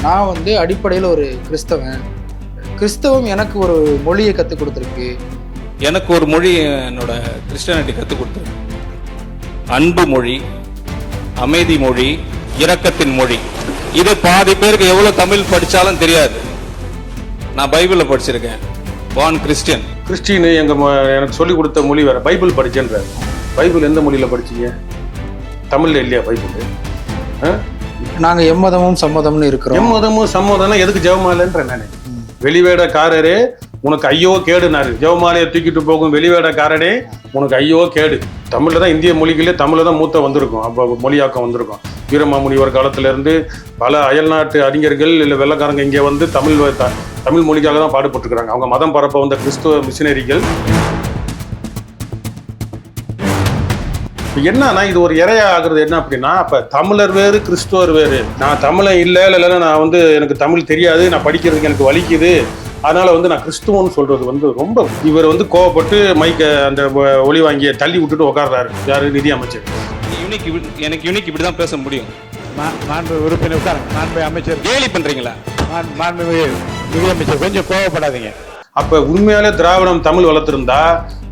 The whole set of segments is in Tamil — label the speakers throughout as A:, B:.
A: நான் வந்து அடிப்படையில் ஒரு கிறிஸ்தவன். கிறிஸ்தவம் எனக்கு ஒரு மொழியை கற்றுக் கொடுத்துருக்கு.
B: எனக்கு ஒரு மொழி என்னோட கிறிஸ்டியானிட்டி கற்றுக் கொடுத்துருக்கு. அன்பு மொழி, அமைதி மொழி, இரக்கத்தின் மொழி. இது பாதி பேருக்கு எவ்வளோ தமிழ் படித்தாலும் தெரியாது. நான் பைபிளில் படிச்சிருக்கேன். பான் கிறிஸ்டியன்.
C: கிறிஸ்டின்னு எனக்கு சொல்லிக் கொடுத்த மொழி வேற. பைபிள் படிச்சேன்ற. பைபிள் எந்த மொழியில் படிச்சீங்க? தமிழ்ல இல்லையா பைபிள்?
A: நாங்கள் எம்மதமும் சம்மதம்னு இருக்கிறோம்.
C: எம்மதமும் சம்மதம்னா எதுக்கு ஜெபமாலைன்ற நானே. வெளிவேடக்காரரே உனக்கு ஐயோ கேடுனாரு. ஜெபமாலையை தூக்கிட்டு போகும் வெளிவேடக்காரனே உனக்கு ஐயோ கேடு. தமிழ்ல தான், இந்திய மொழிகளே தமிழ்ல தான் மூத்த வந்திருக்கும். அப்போ மொழியாக்கம் வந்திருக்கும். வீரமாமுனிவர் காலத்துல இருந்து பல அயல்நாட்டு அறிஞர்கள் இல்லை வெள்ளக்காரங்க இங்கே வந்து தமிழ் மொழிக்காக தான் பாடுபட்டுருக்காங்க. அவங்க மதம் பரப்ப வந்த கிறிஸ்துவ மிஷினரிகள். என்னன்னா இது ஒரு இறையா ஆகுறது என்ன அப்படின்னா, அப்ப தமிழர் வேறு கிறிஸ்துவர் வேறு. நான் தமிழன் இல்ல நான் வந்து எனக்கு தமிழ் தெரியாது, நான் படிக்கிறதுக்கு எனக்கு வலிக்குது, அதனால வந்து நான் கிறிஸ்துவன்னு சொல்றது வந்து ரொம்ப. இவர் வந்து கோவப்பட்டு மைக்க அந்த ஒளி வாங்கிய தள்ளி விட்டுட்டு உட்கார்றாரு. யாரு? நிதி அமைச்சர்.
B: எனக்கு யூனிக் இப்படிதான் பேச முடியும்.
D: மாண்பு உறுப்பினர் உட்காருங்க. மாண்பு அமைச்சர்
B: கேலி பண்றீங்களா?
D: மாண்பு நிதி அமைச்சர் கொஞ்சம் கோவப்படாதீங்க.
C: அப்ப உண்மையாலே திராவிடம் தமிழ் வளர்த்திருந்தா,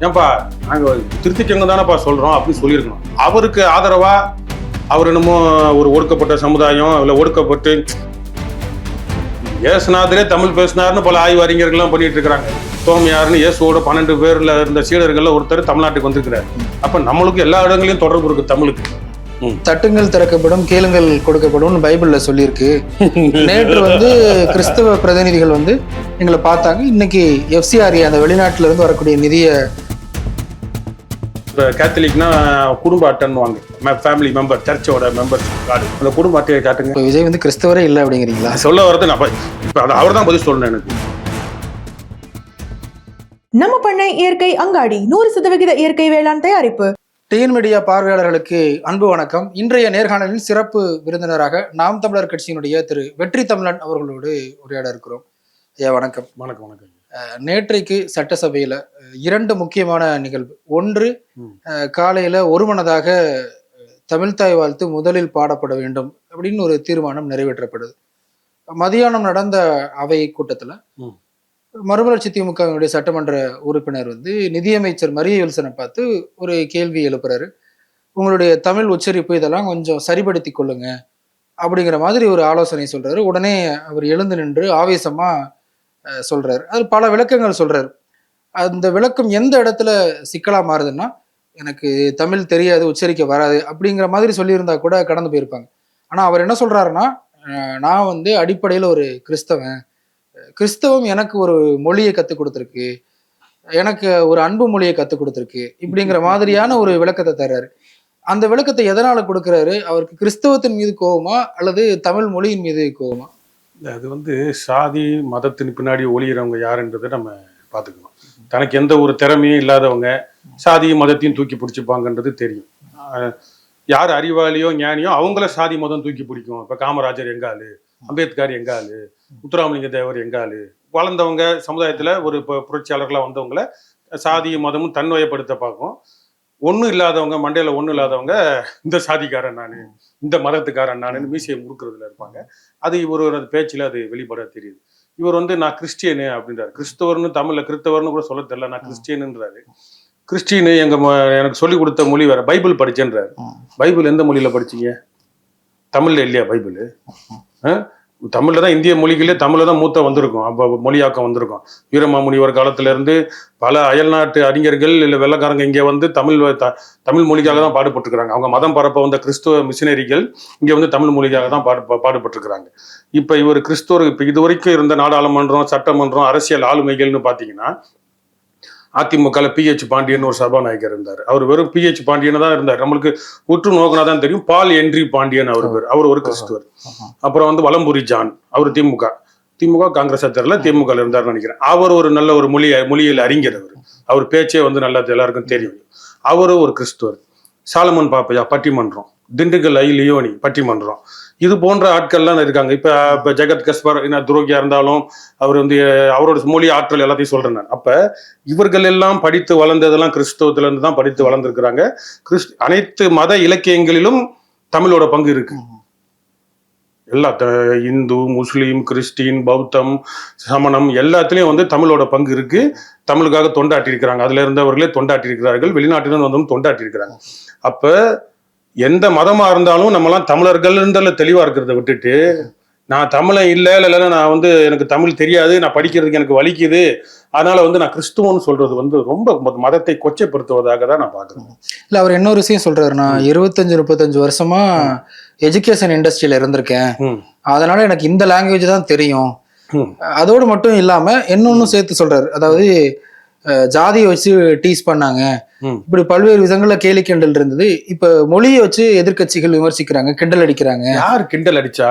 C: ஏன்பா நாங்க திருத்திக்கங்க தானப்பா சொல்றோம் அப்படின்னு சொல்லியிருக்கணும். அவருக்கு ஆதரவா அவர் என்னமோ ஒரு ஒடுக்கப்பட்ட சமுதாயம் இல்ல ஒடுக்கப்பட்டு ஏசுநாதரே தமிழ் பேசினார்னு பல ஆய்வு அறிஞர்கள்லாம் பண்ணிட்டு இருக்கிறாங்க. தோமையாருன்னு இயேசுவோட 12 பேர்ல இருந்த சீடர்கள்ல ஒருத்தர் தமிழ்நாட்டுக்கு வந்திருக்கிறார். அப்ப நம்மளுக்கு எல்லா இடங்களையும் தொடர்பு இருக்கு தமிழுக்கு.
A: தட்டுங்கள் திறக்கப்படும், கேளுங்கள் கொடுக்கப்படும் பைபிள்ல சொல்லியிருக்கு. நேற்று வந்து கிறிஸ்தவ பிரதிநிதிகள் வந்து எங்களை பார்த்தாங்க. இன்னைக்கு எஃப்சிஆர்ஏ அந்த வெளிநாட்டுல இருந்து வரக்கூடிய நிதியை,
C: கேத்தலிக்னா குடும்ப அட்டைன்னு ஃபேமிலி மெம்பர், சர்ச்சோட மெம்பர் கார்டு, அந்த குடும்ப அட்டையை காட்டுங்க.
A: விஜய் வந்து கிறிஸ்தவரே இல்லை அப்படிங்கிறீங்களா?
C: சொல்ல வரது நான் இப்ப அவர் தான் பதில் சொல்லணும் எனக்கு.
E: நம்ம பண்ணை இயற்கை அங்காடி 100% இயற்கை வேளாண் தயாரிப்பு.
A: டிஎன் மீடியா பார்வையாளர்களுக்கு அன்பு வணக்கம். இன்றைய நேர்காணலில் சிறப்பு விருந்தினராக நாம் தமிழர் கட்சியினுடைய திரு வெற்றி தமிழன் அவர்களோடு உரையாட இருக்கிறோம். ஐயா வணக்கம்.
C: வணக்கம். வணக்கம்.
A: நேற்றைக்கு சட்டசபையில 2 முக்கியமான நிகழ்வு. ஒன்று, காலையில ஒருமனதாக தமிழ்தாய் வாழ்த்து முதலில் பாடப்பட வேண்டும் அப்படின்னு ஒரு தீர்மானம் நிறைவேற்றப்படுது. மதியானம் நடந்த அவை கூட்டத்துல மறுமலர்ச்சி திமுகவினுடைய சட்டமன்ற உறுப்பினர் வந்து நிதியமைச்சர் மரிய வில்சனை பார்த்து ஒரு கேள்வி எழுப்புறாரு. உங்களுடைய தமிழ் உச்சரிப்பு இதெல்லாம் கொஞ்சம் சரிபடுத்தி கொள்ளுங்க அப்படிங்கிற மாதிரி ஒரு ஆலோசனை சொல்றாரு. உடனே அவர் எழுந்து நின்று ஆவேசமா சொல்றாரு. அது பல விளக்கங்கள் சொல்றாரு. அந்த விளக்கம் எந்த இடத்துல சிக்கலா மாறுதுன்னா, எனக்கு தமிழ் தெரியாது, உச்சரிக்க வராது அப்படிங்கிற மாதிரி சொல்லியிருந்தா கூட கடந்து போயிருப்பாங்க. ஆனா அவர் என்ன சொல்றாருன்னா, நான் வந்து அடிப்படையில் ஒரு கிறிஸ்தவன். கிறிஸ்தவம் எனக்கு ஒரு மொழியை கற்றுக் கொடுத்துருக்கு, எனக்கு ஒரு அன்பு மொழியை கற்றுக் கொடுத்துருக்கு இப்படிங்கிற மாதிரியான ஒரு விளக்கத்தை தர்றாரு. அந்த விளக்கத்தை எதனால கொடுக்குறாரு? அவருக்கு கிறிஸ்தவத்தின் மீது கோபமா அல்லது தமிழ் மொழியின் மீது கோபமா?
C: அது வந்து சாதி மதத்தின் பின்னாடி ஒளிகிறவங்க யாருன்றதை நம்ம பார்த்துக்கணும். தனக்கு எந்த ஒரு திறமையும் இல்லாதவங்க சாதியும் மதத்தையும் தூக்கி பிடிச்சிப்பாங்கன்றது தெரியும். யார் அறிவாளியோ ஞானியோ அவங்கள சாதி மதம் தூக்கி பிடிக்கும். இப்போ காமராஜர் எங்காலு, அம்பேத்கர் எங்காலு, முத்துராமலிங்க தேவர் எங்காலு, வளர்ந்தவங்க சமுதாயத்தில் ஒரு புரட்சியாளர்களாக வந்தவங்கள சாதி மதமும் தன்வயப்படுத்த பார்க்கும். ஒன்றும் இல்லாதவங்க, மண்டையில் ஒன்றும் இல்லாதவங்க இந்த சாதிக்காரன் நான், இந்த மதத்துக்காரன் நான் மீசையை முறுக்கிறதுல இருப்பாங்க. அது இவரோட பேச்சில் அது வெளிப்பட தெரியுது. இவர் வந்து நான் கிறிஸ்டியனு அப்படின்றாரு. கிறிஸ்தவர்னு தமிழில் கிறிஸ்தவர்னு கூட சொல்ல தெரியல, நான் கிறிஸ்டியனுன்றாரு. கிறிஸ்டின்னு எனக்கு சொல்லிக் கொடுத்த மொழி வேற. பைபிள் படிச்சேன்றாரு. பைபிள் எந்த மொழியில் படிச்சீங்க? தமிழ்ல இல்லையா பைபிள்? தமிழ்ல தான், இந்திய மொழிகளே தமிழ்ல தான் மூத்த வந்திருக்கும். அப்போ மொழியாக்கம் வந்திருக்கும். வீரமாமுனிவர் காலத்துல இருந்து பல அயல்நாட்டு அறிஞர்கள் இல்லை வெள்ளக்காரங்க இங்கே வந்து தமிழ் மொழிக்காக தான் பாடுபட்டுருக்காங்க. அவங்க மதம் பரப்ப வந்த கிறிஸ்துவ மிஷினரிகள் இங்கே வந்து தமிழ் மொழிக்காக தான் பாடுபட்டுருக்காங்க. இப்போ இவர் கிறிஸ்துவர். இப்போ இது வரைக்கும் இருந்த நாடாளுமன்றம், சட்டமன்றம், அரசியல் ஆளுமைகள்னு பார்த்தீங்கன்னா, அதிமுக PH பாண்டியன் ஒரு சபாநாயகர் இருந்தார். அவர் வெறும் PH பாண்டியன் தான் இருந்தார். நம்மளுக்கு உற்று நோக்கினா தான் தெரியும். பால் ஹென்றி பாண்டியன் அவர் பேர். அவர் ஒரு கிறிஸ்துவர். அப்புறம் வந்து வலம்புரி ஜான், அவர் திமுக காங்கிரஸ் தெரியல, திமுக இருந்தார் நினைக்கிறேன். அவர் ஒரு நல்ல ஒரு மொழியியல் அறிஞர். அவர் பேச்சே வந்து நல்லா எல்லாருக்கும் தெரியும். அவரு ஒரு கிறிஸ்துவர். சாலமன் பாப்பையா பட்டிமன்றம், திண்டுக்கல் லியோனி பட்டிமன்றம், இது போன்ற ஆட்கள்லாம் இருக்காங்க. இப்போ ஜெகத் கஸ்பர் துரோகியா இருந்தாலும் அவர் வந்து அவரோட மொழி ஆற்றல் எல்லாத்தையும் சொல்றேன் நான். அப்ப இவர்கள் எல்லாம் படித்து வளர்ந்ததெல்லாம் கிறிஸ்தவத்துல இருந்து தான் படித்து வளர்ந்துருக்கிறாங்க. அனைத்து மத இலக்கியங்களிலும் தமிழோட பங்கு இருக்கு. எல்லா இந்து, முஸ்லீம், கிறிஸ்டின், பௌத்தம், சமணம் எல்லாத்துலேயும் வந்து தமிழோட பங்கு இருக்கு. தமிழுக்காக தொண்டாட்டி இருக்கிறாங்க. அதுல இருந்தவர்களே தொண்டாட்டி இருக்கிறார்கள். வெளிநாட்டிலிருந்து வந்தவங்க தொண்டாட்டி இருக்கிறாங்க. அப்ப எந்த மதமா இருந்தாலும் நம்மலாம் தமிழர்கள்ன்றதுல தெளிவா இருக்கிறத விட்டுட்டு, நான் தமிழன் இல்லை நான் வந்து எனக்கு தமிழ் தெரியாது, நான் படிக்கிறதுக்கு எனக்கு வலிக்குது, அதனால வந்து நான் கிறிஸ்துவன்னு சொல்றது வந்து ரொம்ப மதத்தை கொச்சைப்படுத்துவதாக தான் நான் பாக்குறேன்.
A: இல்ல அவர் இன்னொரு விஷயம் சொல்றாரு, நான் 25-35 வருஷமா எஜுகேஷன் இண்டஸ்ட்ரியில இருந்திருக்கேன், அதனால எனக்கு இந்த லாங்குவேஜ் தான் தெரியும். அதோடு மட்டும் இல்லாம இன்னொன்னும் சேர்த்து சொல்றாரு, அதாவது ஜாதியை வச்சு டீஸ் பண்ணாங்க, இப்படி பல்வேறு விதங்கள்ல கேலி கிண்டல் இருந்தது. இப்ப மொழியை வச்சு எதிர்க்கட்சிகள் விமர்சிக்கிறாங்க, கிண்டல் அடிக்கிறாங்க.
C: யார் கிண்டல் அடிச்சா?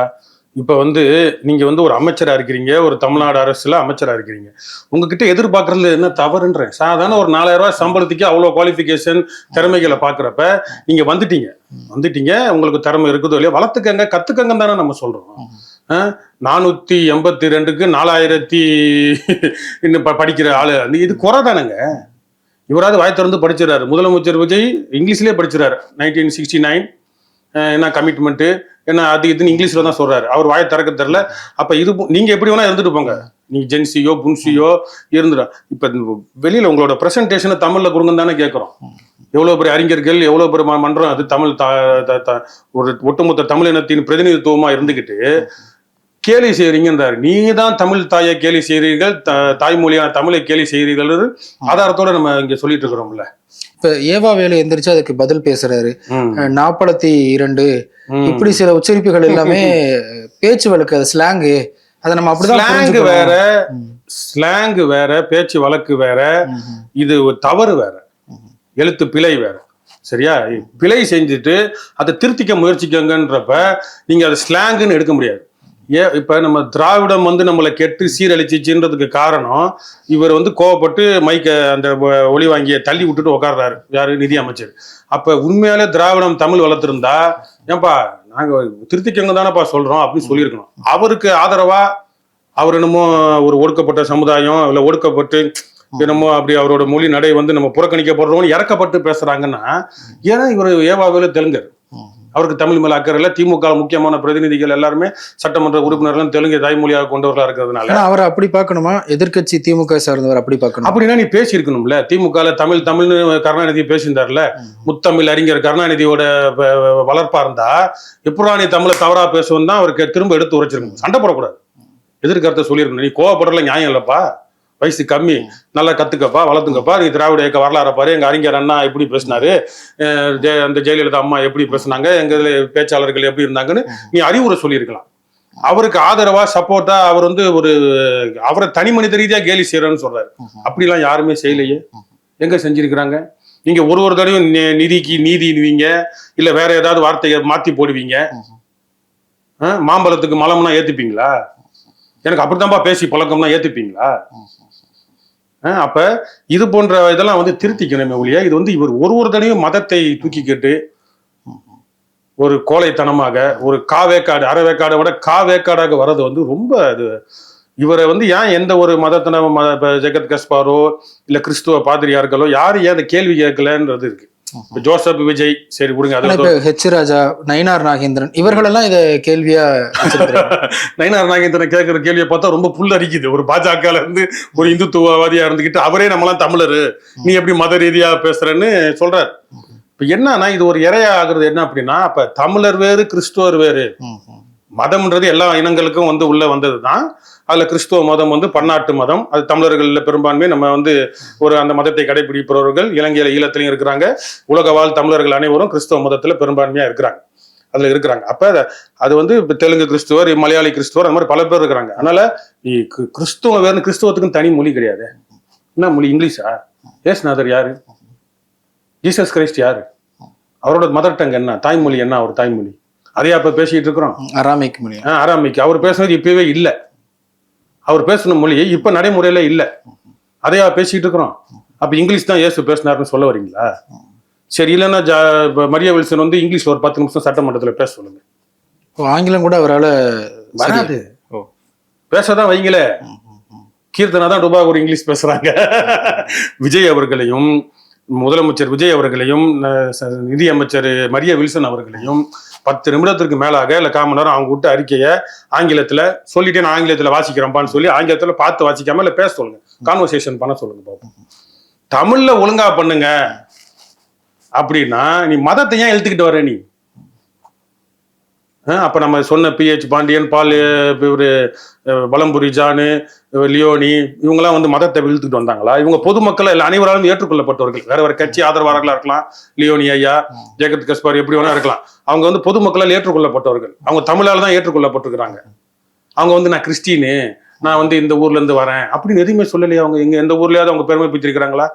C: இப்ப வந்து நீங்க வந்து ஒரு அமைச்சரா இருக்கிறீங்க, ஒரு தமிழ்நாடு அரசுல அமைச்சரா இருக்கிறீங்க, உங்ககிட்ட எதிர்பார்க்கறதுல என்ன தவறுன்றேன். சாதாரண ஒரு 4000 ரூபாய் சம்பளத்துக்கு அவ்வளவு குவாலிபிகேஷன் திறமைகளை பாக்குறப்ப நீங்க வந்துட்டீங்க, உங்களுக்கு திறமை இருக்குதோ இல்லையோ வளர்த்துக்கங்க, கத்துக்கங்க தானே நம்ம சொல்றோம். 482க்கு 4000 இன்னும் படிக்கிற ஆளு, இது குறை தானேங்க. இவராது வாய் திறந்து படிச்சிடறாரு. முதலமைச்சர் விஜய் இங்கிலீஷ்லயே படிச்சிடறாரு. 1969 என்ன கமிட்மெண்ட் என்ன அது இதுன்னு இங்கிலீஷ்ல தான் சொல்றாரு. அவர் வாயை திறக்க தெரியல. அப்ப இது நீங்க எப்படி வேணா இருந்துட்டு போங்க, நீங்க ஜென்சியோ புன்சியோ இருந்துடா. இப்ப வெளியில உங்களோட பிரசன்டேஷனை தமிழ்ல கொடுங்கன்னு தானே கேட்கறோம். எவ்வளவு பெரிய அறிஞர்கள், எவ்வளவு பெரிய மன்றம், அது தமிழ் ஒரு ஒட்டுமொத்த தமிழ் இனத்தின் பிரதிநிதித்துவமா இருந்துகிட்டு கேலி செய்யறீங்கன்றாரு. நீங்க தான் தமிழ் தாயை கேலி செய்கிறீர்கள், தாய்மொழியான தமிழை கேலி செய்கிறீர்கள் ஆதாரத்தோட நம்ம இங்க சொல்லிட்டு இருக்கிறோம்ல.
A: இப்ப ஏவா வேலு எந்திரிச்சு அதுக்கு பதில் பேசுறாரு. 42 இப்படி சில உச்சரிப்புகள் எல்லாமே பேச்சு வழக்கு, அது ஸ்லாங்கு, அதை நம்ம அப்படிதான்
C: ஸ்லாங் வேற, பேச்சு வழக்கு வேற, இது ஒரு தவறு வேற, எழுத்து பிழை வேற. சரியா? பிழை செஞ்சுட்டு அதை திருத்திக்க முயற்சிக்கங்கன்றப்ப நீங்க அதை ஸ்லாங்குன்னு எடுக்க முடியாது. இப்ப நம்ம திராவிடம் வந்து நம்மளை கெட்டு சீரழிச்சிச்சுன்றதுக்கு காரணம், இவர் வந்து கோவப்பட்டு மைக்க அந்த ஒளி வாங்கிய தள்ளி விட்டுட்டு உட்கார்றாரு. யாரு? நிதி அமைச்சர். அப்ப உண்மையாலே திராவிடம் தமிழ் வளர்த்திருந்தா, ஏன்பா நாங்க திருத்திக்கங்க தானேப்பா சொல்றோம் அப்படின்னு சொல்லியிருக்கணும். அவருக்கு ஆதரவா அவர் என்னமோ ஒரு ஒடுக்கப்பட்ட சமுதாயம் இல்ல ஒடுக்கப்பட்டு என்னமோ அப்படி அவரோட மொழி நடை வந்து நம்ம புறக்கணிக்கப்படுறோம்னு இறக்கப்பட்டு பேசுறாங்கன்னா, ஏன்னா இவர் ஏவாவேலு தெலுங்கர், அவருக்கு தமிழ் மேல அக்கறை இல்ல. திமுக முக்கியமான பிரதிநிதிகள் எல்லாருமே சட்டமன்ற உறுப்பினர்கள் தெலுங்கு தாய்மொழியாக கொண்டவர்களா இருக்கிறதுனால
A: அவர் அப்படி பார்க்கணுமா? எதிர்க்கட்சி திமுக சார்ந்தவர் அப்படி பார்க்கணும்.
C: அப்படின்னா நீ பேசியிருக்கணும்ல. திமுக தமிழ்னு கருணாநிதி பேசியிருந்தாருல, முத்தமிழ் அறிஞர் கருணாநிதியோட வளர்ப்பா இருந்தா எப்படா நீ தமிழை தவறா பேசுவோம் தான் அவருக்கு திரும்ப எடுத்து உரைச்சிருக்கணும். சண்டை போடக்கூடாது, எதிர்கருத்தை சொல்லியிருக்கணும். நீ கோவப்படுறதுல நியாயம் இல்லப்பா, வயசு கம்மி, நல்லா கத்துக்கப்பா, வளர்த்துங்கப்பா, நீ திராவிட இயக்க வரலாறு பாரு, எங்க அறிஞர் அண்ணா எப்படி பேசினாரு, அந்த ஜெயலலிதா அம்மா எப்படி பேசினாங்க, எங்க பேச்சாளர்கள் எப்படி இருந்தாங்கன்னு நீ அறிவுரை சொல்லியிருக்கலாம். அவருக்கு ஆதரவா சப்போர்ட்டா அவர் வந்து அவரை தனி மனித ரீதியா கேலி செய்யறன்னு சொல்றாரு. அப்படிலாம் யாருமே செய்யலையே. எங்க செஞ்சிருக்கிறாங்க? நீங்க ஒரு தடவையும் நிதிக்கு நீதினுவீங்க, இல்ல வேற ஏதாவது வார்த்தையை மாத்தி போடுவீங்க. மாம்பழத்துக்கு மலம்னா ஏத்துப்பீங்களா? எனக்கு அப்படித்தான்ப்பா பேசி பழக்கம்னா ஏத்துப்பீங்களா? அப்ப இது போன்ற இதெல்லாம் வந்து திருத்திக்கணுமே ஒழிய, இது வந்து இவர் ஒரு தடவையும் மதத்தை தூக்கிக்கிட்டு ஒரு கோழைத்தனமாக ஒரு காவேக்காடு, அறவேக்காடை விட காவேக்காடாக வர்றது வந்து ரொம்ப அது. இவரை வந்து ஏன் எந்த ஒரு மதத்தின ஜெகத் கஸ்பாரோ இல்ல கிறிஸ்துவ பாதிரியார்களோ யாரும் ஏன் அந்த கேள்வி கேட்கலன்றது இருக்கு. ஜோசப் விஜய் சரி விடுங்க,
A: ஹெச் ராஜா, நயினார் நாகேந்திரன் இவர்களெல்லாம் இதை கேள்வியா
C: நயினார் நாகேந்திரன் கேட்கிற கேள்வியை பார்த்தா ரொம்ப புல்லரிக்குது. ஒரு பாஜகல இருந்து ஒரு இந்துத்துவவாதியா இருந்துகிட்டு அவரே நம்மளாம் தமிழரு, நீ எப்படி மத ரீதியா பேசுறேன்னு சொல்றாரு. இப்ப என்னன்னா இது ஒரு இறையா ஆகுறது என்ன அப்படின்னா, அப்ப தமிழர் வேறு கிறிஸ்துவர் வேறு. மதம்ன்றது எல்லா இனங்களுக்கும் வந்து உள்ள வந்ததுதான். அதுல கிறிஸ்துவ மதம் வந்து பன்னாட்டு மதம், அது தமிழர்கள்ல பெரும்பான்மை நம்ம வந்து அந்த மதத்தை கடைபிடிப்பவர்கள் இலங்கையில ஈழத்திலையும் இருக்கிறாங்க. உலக வாழ் தமிழர்கள் அனைவரும் கிறிஸ்துவ மதத்துல பெரும்பான்மையா இருக்கிறாங்க, அதுல இருக்கிறாங்க. அப்ப அது வந்து தெலுங்கு கிறிஸ்துவர், மலையாளி கிறிஸ்துவர், அந்த மாதிரி பல பேர் இருக்கிறாங்க. அதனால கிறிஸ்துவ வேறு, கிறிஸ்துவத்துக்கும் தனி மொழி கிடையாது. என்ன மொழி? இங்கிலீஷா? ஏசுநாதர் யாரு? ஜீசஸ் கிரைஸ்ட் யாரு? அவரோட மதர் டங் என்ன, தாய்மொழி என்ன? அவர் தாய்மொழி அதே அப்ப பேசிட்டு இருக்கிறோம்.
A: அராமிக் மொழி.
C: அராமிக் அவர் பேசுனது இப்பவே இல்லை. அவர் பேசின மொழி இப்ப நடைமுறையில இல்ல, அதையா பேசிட்டு இருக்கிறோம். அப்ப இங்கிலீஷ் தான் இயேசு பேசினாருன்னு சொல்ல வரீங்களா? சரி, இல்லைன்னா மரியா வில்சன் வந்து இங்கிலீஷ் ஒரு 10 நிமிஷம் சட்டமன்றத்துல பேச சொல்லுங்க.
A: ஆங்கிலம் கூட அவரால்
C: வராது, பேசதான் வைங்களே. கீர்த்தனா தான் ரூபா ஒரு இங்கிலீஷ் பேசுறாங்க. விஜய் அவர்களையும், முதலமைச்சர் விஜய் அவர்களையும், நிதி அமைச்சர் மரியா வில்சன் அவர்களையும் 10 நிமிடத்திற்கு மேலாக இல்லை 1/4 மணி நேரம் அவங்க விட்டு அறிக்கையை ஆங்கிலத்துல சொல்லிட்டு நான் ஆங்கிலத்துல வாசிக்கிறேன்ப்பான்னு சொல்லி ஆங்கிலத்துல பார்த்து வாசிக்காம இல்லை பேச சொல்லுங்க, கான்வர்சேஷன் பண்ண சொல்லுங்க பாப்போம். தமிழ்ல ஒழுங்கா பண்ணுங்க அப்படின்னா நீ மதத்தை ஏன் இழுத்துக்கிட்டு வர நீ? அப்ப நம்ம சொன்ன PH பாண்டியன், பால், இவரு வலம்புரி ஜானு, லியோனி, இவங்கெல்லாம் வந்து மதத்தை இழுத்துக்கிட்டு வந்தாங்களா? இவங்க பொதுமக்கள் இல்லை அனைவராலும் ஏற்றுக்கொள்ளப்பட்டவர்கள். வேற ஒரு கட்சி ஆதரவாளர்களா இருக்கலாம், லியோனி ஐயா, ஜெகத் கஸ்பார் எப்படி வேணா இருக்கலாம். அவங்க வந்து பொதுமக்களால் ஏற்றுக்கொள்ளப்பட்டவர்கள். அவங்க தமிழால் தான் ஏற்றுக்கொள்ளப்பட்டிருக்கிறாங்க. அவங்க வந்து நான் கிறிஸ்டினு, நான் வந்து இந்த ஊர்ல இருந்து வரேன் அப்படின்னு எதுவுமே சொல்லலையே. அவங்க எங்க எந்த ஊர்லயாவது அவங்க பெருமை பிடிச்சிருக்கிறாங்களா?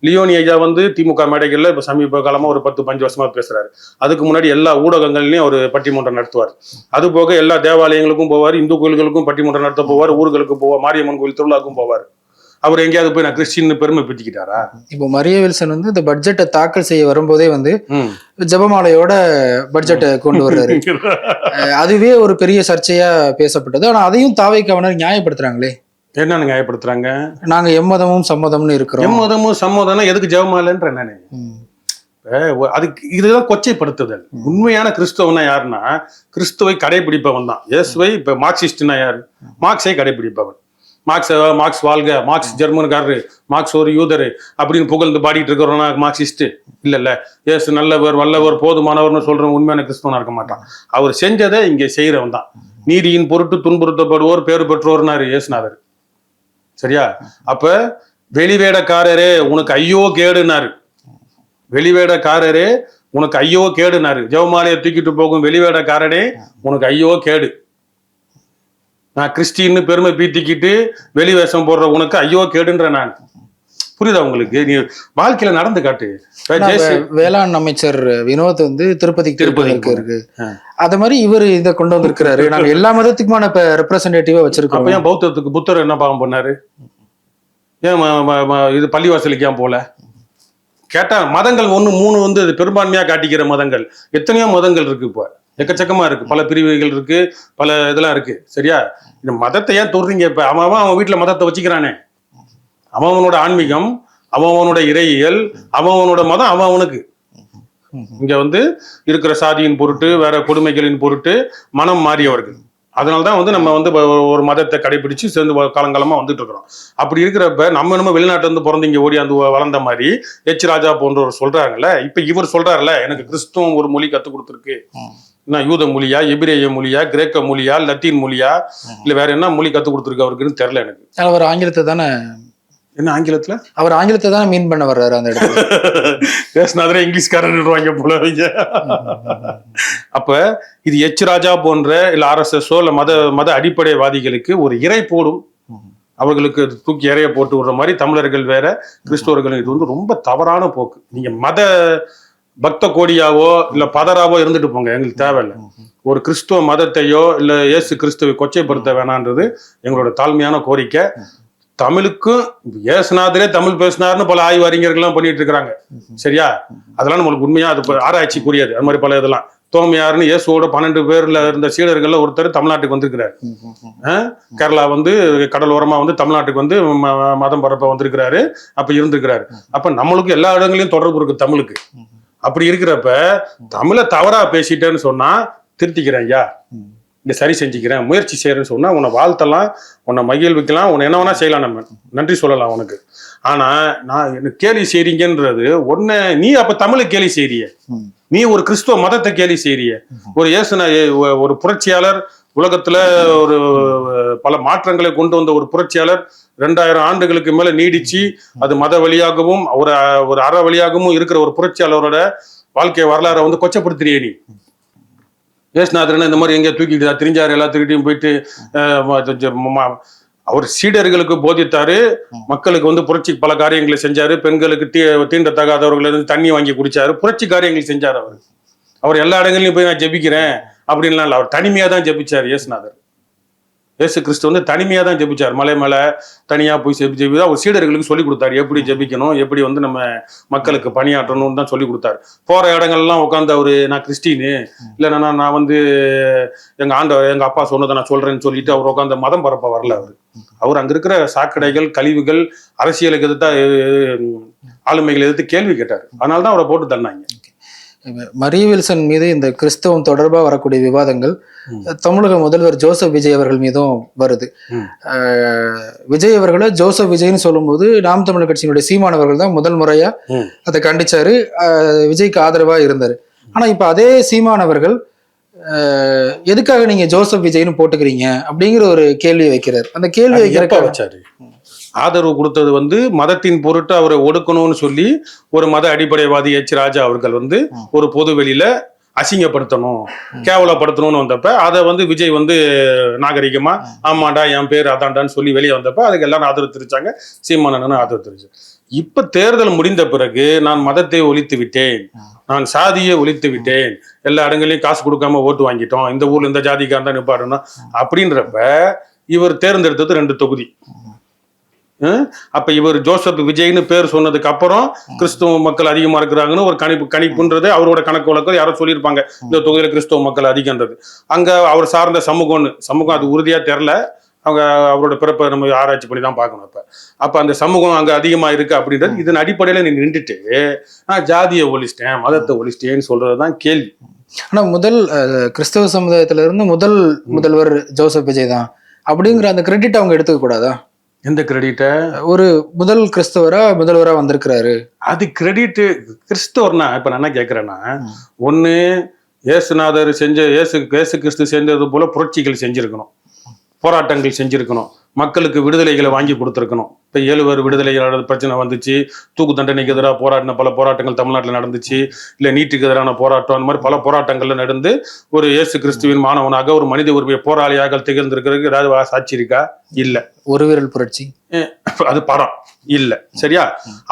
C: லியோனி ஐயா வந்து திமுக மேடைகள்ல இப்ப சமீப காலமா ஒரு 10-15 வருஷமா பேசுறாரு. அதுக்கு முன்னாடி எல்லா ஊடகங்கள்லயும் ஒரு பட்டிமன்றம் நடத்துவார். அது போக எல்லா தேவாலயங்களுக்கும் போவார், இந்து கோயில்களுக்கும் பட்டிமன்றம் நடத்த போவார், ஊர்களுக்கு போவார், மாரியம்மன் கோயில் திருவிழாவுக்கும் போவார். அவர் எங்கேயாவது போய் நான் கிறிஸ்டின்னு பெருமை பிடிச்சிக்கிட்டாரா?
A: இப்போ மரிய வில்சன் வந்து இந்த பட்ஜெட்டை தாக்கல் செய்ய வரும்போதே வந்து ஜெபமாலையோட பட்ஜெட்டை கொண்டு வர்றாரு. அதுவே ஒரு பெரிய சர்ச்சையா பேசப்பட்டது. ஆனா அதையும் தாவைக்காவினர் நியாயப்படுத்துறாங்களே.
C: என்னன்னு நியாயப்படுத்துறாங்க?
A: நாங்க எம்மதமும் சம்மதம்னு இருக்கிறோம்.
C: எம்மதமும் சம்மதம்னா எதுக்கு ஜெபமாலைன்ற நானு? அதுக்கு இதுதான் கொச்சைப்படுத்துதல். உண்மையான கிறிஸ்தவனா யாருன்னா கிறிஸ்துவை கடைபிடிப்பவன் தான். இயேசுவை இப்ப மார்க்சிஸ்ட்னா யாரு? மார்க்ஸை கடைபிடிப்பவன். மார்க்ஸ் வாழ்க, மார்க்ஸ் ஜெர்மன்காரரு, மார்க்ஸ் ஒரு யூதரு அப்படின்னு புகழ்ந்து பாடிட்டு இருக்கிறவனா மார்க்சிஸ்ட் இல்ல. இயேசு நல்லவர், வல்லவர், போதுமானவர்னு சொல்றவன் உண்மையான கிறிஸ்தவனா இருக்க மாட்டான். அவர் செஞ்சதை இங்க செய்யறவன் தான். நீதியின் பொருட்டு துன்புறுத்தப்படுவோர் பேறு பெற்றோர்னாரு இயேசுநாதர். சரியா? அப்ப வெளிவேடக்காரரே உனக்கு ஐயோ கேடுனாரு. வெளிவேடக்காரரே உனக்கு ஐயோ கேடுனாரு. ஜெபமாலையை தூக்கிட்டு போகும் வெளிவேடக்காரனே உனக்கு ஐயோ கேடு. நான் கிறிஸ்டின்னு பெருமை பீத்திக்கிட்டு வெளி வேஷம் போடுற உனக்கு ஐயோ கேடுன்ற நான். புரியுதா உங்களுக்கு? நீ வாழ்க்கையில நடந்து காட்டு.
A: வேளாண் அமைச்சர் வினோத் வந்து திருப்பதி இருக்கு. அத மாதிரி இவர் இதை கொண்டு வந்திருக்கிறாரு. நாங்க எல்லா மதத்துக்குமான இப்ப ரெப்ரசன்டேட்டிவா வச்சிருக்கோம்.
C: ஏன் பௌத்தத்துக்கு புத்தர் என்ன பாவம் பண்ணாரு? ஏன் இது பள்ளிவாசலுக்கு ஏன் போல? கேட்டா மதங்கள் 1-3 வந்து பெரும்பான்மையா காட்டிக்கிற மதங்கள் எத்தனையோ மதங்கள் இருக்கு. இப்ப எக்கச்சக்கமா இருக்கு, பல பிரிவுகள் இருக்கு, பல இதெல்லாம் இருக்கு. சரியா? இந்த மதத்தை ஏன் தொடுறீங்க? இப்ப அவன் வீட்டுல மதத்தை வச்சுக்கிறானே. அவனோட ஆன்மீகம், அவனோட இறையியல், அவனோட மதம் அவனுக்கு. இங்க வந்து இருக்கிற சாதியின் பொருட்டு, வேற கொடுமைகளின் பொருட்டு மனம் மாறியவர்கள். அதனால்தான் வந்து நம்ம வந்து ஒரு மதத்தை கடைபிடிச்சு சேர்ந்து காலங்காலமா வந்துட்டு இருக்கிறோம். அப்படி இருக்கிறப்ப நம்ம வெளிநாட்டுல இருந்து பிறந்து இங்க ஓடியாந்து வளர்ந்த மாதிரி ராஜா போன்றவர் சொல்றாங்கல்ல. இப்ப இவர் சொல்றாருல்ல, எனக்கு கிறிஸ்துவம் ஒரு மொழி கத்துக் கொடுத்துருக்கு. நான் யூத மொழியா, எபிரேய மொழியா, கிரேக்க மொழியா, லத்தீன் மொழியா, இல்ல வேற என்ன மொழி கத்துக் கொடுத்துருக்கு அவருக்குன்னு தெரியல எனக்கு.
A: அவர் ஆங்கிலத்தை தானே,
C: என்ன ஆங்கிலத்துல? அவர்
A: ஆங்கிலத்தை தான் மீன் பண்ண வர்றாரு அந்த இடத்துல.
C: பேசினாதே இங்கிலீஷ்காரன் போல. அப்ப இது ராஜா போன்ற இல்ல RSSஓ இல்ல மத அடிப்படைவாதிகளுக்கு ஒரு இறை போடும், அவர்களுக்கு தூக்கி இறைய போட்டு விடுற மாதிரி தமிழர்கள் வேற, கிறிஸ்தவர்கள். இது வந்து ரொம்ப தவறான போக்கு. நீங்க மத பக்த கோடியாவோ இல்ல பதராவோ இருந்துட்டு போங்க, எங்களுக்கு தேவையில்லை. ஒரு கிறிஸ்துவ மதத்தையோ இல்ல இயேசு கிறிஸ்துவை கொச்சைப்படுத்த வேணான்றது எங்களோட தாழ்மையான கோரிக்கை. தமிழுக்கும் இயேசுநாதரே தமிழ் பேசினார்னு பல ஆய்வு அறிஞர்கள்லாம் பண்ணிட்டு இருக்கிறாங்க. சரியா? அதெல்லாம் நம்மளுக்கு உண்மையா அது ஆராய்ச்சிக்குரியது. அது மாதிரி பல இதெல்லாம் தோமையாருன்னு இயேசுவோட 12 பேர்ல இருந்த சீடர்கள்ல ஒருத்தர் தமிழ்நாட்டுக்கு வந்திருக்கிறாரு. கேரளா வந்து கடலோரமா வந்து தமிழ்நாட்டுக்கு வந்து மதம் பரப்ப வந்திருக்கிறாரு. அப்ப இருந்திருக்கிறாரு. அப்ப நம்மளுக்கு எல்லா இடங்களையும் தொடர்பு இருக்கு தமிழுக்கு. அப்படி இருக்கிறப்ப தமிழை தவறா பேசிட்டேன்னு சொன்னா திருத்திக்கிறேன் ஐயா, இந்த சரி செஞ்சுக்கிறேன், முயற்சி செய்யறேன்னு சொன்னா உன்னை வாழ்த்தலாம், உன்னை மகிழ்விக்கலாம், உன்னை என்ன வேணா செய்யலாம், நம்ம நன்றி சொல்லலாம் உனக்கு. ஆனா நான் என்ன கேலி செய்றீங்கன்றது ஒன்ன, நீ அப்ப தமிழை கேலி செய்றிய, நீ ஒரு கிறிஸ்துவ மதத்தை கேலி செய்றிய. ஒரு ஒரு புரட்சியாளர், உலகத்துல ஒரு பல மாற்றங்களை கொண்டு வந்த ஒரு புரட்சியாளர், 2000 ஆண்டுகளுக்கு மேல நீடிச்சு அது மத வழியாகவும் ஒரு அற வழியாகவும் இருக்கிற ஒரு புரட்சியாளரோட வாழ்க்கை வரலாறை வந்து கொச்சப்படுத்துறிய நீ. இயேசுநாதர் இந்த மாதிரி எங்கேயா தூக்கிட்டு திரிஞ்சாரு, எல்லாத்துக்கிட்டையும் போயிட்டு அவர் சீடர்களுக்கு போதித்தாரு, மக்களுக்கு வந்து புரட்சி பல காரியங்களை செஞ்சாரு. பெண்களுக்கு தீண்டத்தகாதவர்கள் தண்ணி வாங்கி குடிச்சாரு, புரட்சி காரியங்கள் செஞ்சாரு. அவர் எல்லா இடங்கள்லயும் போய் நான் ஜெபிக்கிறேன் அப்படின்லாம் இல்லை. அவர் தனிமையா தான் ஜெபிச்சார் இயேசுநாதர். இயேசு கிறிஸ்து வந்து தனிமையா தான் ஜெபிச்சார். மலை மேல தனியா போய் ஜெபிதான் அவர் சீடர்களுக்கு சொல்லி கொடுத்தாரு. எப்படி ஜெபிக்கணும், எப்படி வந்து நம்ம மக்களுக்கு பணியாற்றணும்னு தான் சொல்லி கொடுத்தாரு. போற இடங்கள்லாம் உட்காந்து அவரு நான் கிறிஸ்டின்னு இல்லைன்னா நான் வந்து எங்க ஆண்டவர் எங்க அப்பா சொன்னதை நான் சொல்றேன்னு சொல்லிட்டு அவர் உட்காந்து மதம் பரப்ப வரல. அவர் அங்க இருக்கிற சாக்கடைகள், கழிவுகள், அரசியலுக்கு எதிர்த்தா ஆளுமைகளை எதிர்த்து கேள்வி கேட்டார். அதனாலதான் அவரை போட்டு தந்தாங்க.
A: மரிய வில்சன் மீது இந்த கிறிஸ்தவம் தொடர்பா வரக்கூடிய விவாதங்கள் தமிழக முதல்வர் ஜோசப் விஜய் அவர்கள் மீதும் வருது. விஜய் அவர்களை ஜோசப் விஜய்னு சொல்லும்போது நாம் தமிழர் கட்சியினுடைய சீமானவர்கள் தான் முதல் முறையா அதை கண்டிச்சாரு, விஜய்க்கு ஆதரவா இருந்தாரு. ஆனா இப்ப அதே சீமானவர்கள் எதுக்காக நீங்க ஜோசப் விஜய்னு போட்டுக்கிறீங்க அப்படிங்கிற ஒரு கேள்வி வைக்கிறார். அந்த கேள்வி
C: வச்சாரு ஆதரவு கொடுத்தது மதத்தின் பொருட்டு அவரை ஒடுக்கணும்னு சொல்லி ஒரு மத அடிப்படைவாதி ராஜா அவர்கள் ஒரு பொது வெளியில அசிங்கப்படுத்தணும், கேவலப்படுத்தணும்னு வந்தப்ப அதை விஜய் நாகரிகமா ஆமாண்டா என் பேர் அதாண்டான்னு சொல்லி வெளியே வந்தப்ப அதுக்கு எல்லாரும் ஆதரவு தெரிவிச்சாங்க, சீமானன்னு ஆதரவு தெரிவிச்சு. இப்ப தேர்தல் முடிந்த பிறகு நான் மதத்தை ஒழித்து விட்டேன், நான் சாதியை ஒழித்து விட்டேன், எல்லா இடங்களையும் காசு கொடுக்காம ஓட்டு வாங்கிட்டோம், இந்த ஊர்ல இந்த ஜாதிக்காரன் தான் நிப்பாடணும் அப்படின்றப்ப இவர் தேர்ந்தெடுத்தது 2 தொகுதி. அப்ப இவர் ஜோசப் விஜய்னு பேர் சொன்னதுக்கு அப்புறம் கிறிஸ்துவ மக்கள் அதிகமா இருக்கிறாங்கன்னு ஒரு கணிப்புன்றது அவரோட கணக்கு வழக்கம் யாரோ சொல்லியிருப்பாங்க, இந்த தொகுதியில கிறிஸ்துவ மக்கள் அதிகன்றது. அங்க அவர் சார்ந்த சமூகம் அது உறுதியா தெரியல, அவங்க அவரோட பிறப்பை நம்ம ஆராய்ச்சி பண்ணி தான் பார்க்கணும். அப்ப அந்த சமூகம் அங்க அதிகமா இருக்கு அப்படின்றது இதன் அடிப்படையில நீ நின்றுட்டு நான் ஜாதியை ஒழிச்சிட்டேன் மதத்தை ஒழிச்சிட்டேன்னு சொல்றதுதான் கேள்வி.
A: ஆனா முதல் கிறிஸ்தவ சமுதாயத்துல இருந்து முதல்வர் ஜோசப் விஜய் தான் அப்படிங்கிற அந்த கிரெடிட் அவங்க எடுத்துக்க கூடாதா?
C: எந்த கிரெடிட்ட?
A: ஒரு முதல் முதல்வரா வந்திருக்கிறாரு, அது
C: கிரெடிட் கிறிஸ்தவர்னா. இப்ப நான் என்ன கேட்கிறேன்னா, ஒண்ணு இயேசுநாதர் இயேசு கிறிஸ்து செஞ்சது போல புரட்சிகள் செஞ்சிருக்கணும், போராட்டங்கள் செஞ்சிருக்கணும், மக்களுக்கு விடுதலைகளை வாங்கி கொடுத்துருக்கணும். இப்போ 7 பேர் விடுதலைகளோட பிரச்சனை வந்துச்சு, தூக்கு தண்டனைக்கு எதிராக போராடின பல போராட்டங்கள் தமிழ்நாட்டில் நடந்துச்சு, இல்லை நீட்டுக்கு எதிரான போராட்டம், அந்த மாதிரி பல போராட்டங்கள்ல நடந்து ஒரு இயேசு கிறிஸ்துவின் மாணவனாக ஒரு மனித உரிமை போராளியாக திகழ்ந்திருக்கிறதுக்கு ஏதாவது சாட்சி இருக்கா? இல்லை.
A: ஒரு விரல் புரட்சி
C: அது படம் இல்ல, சரியா?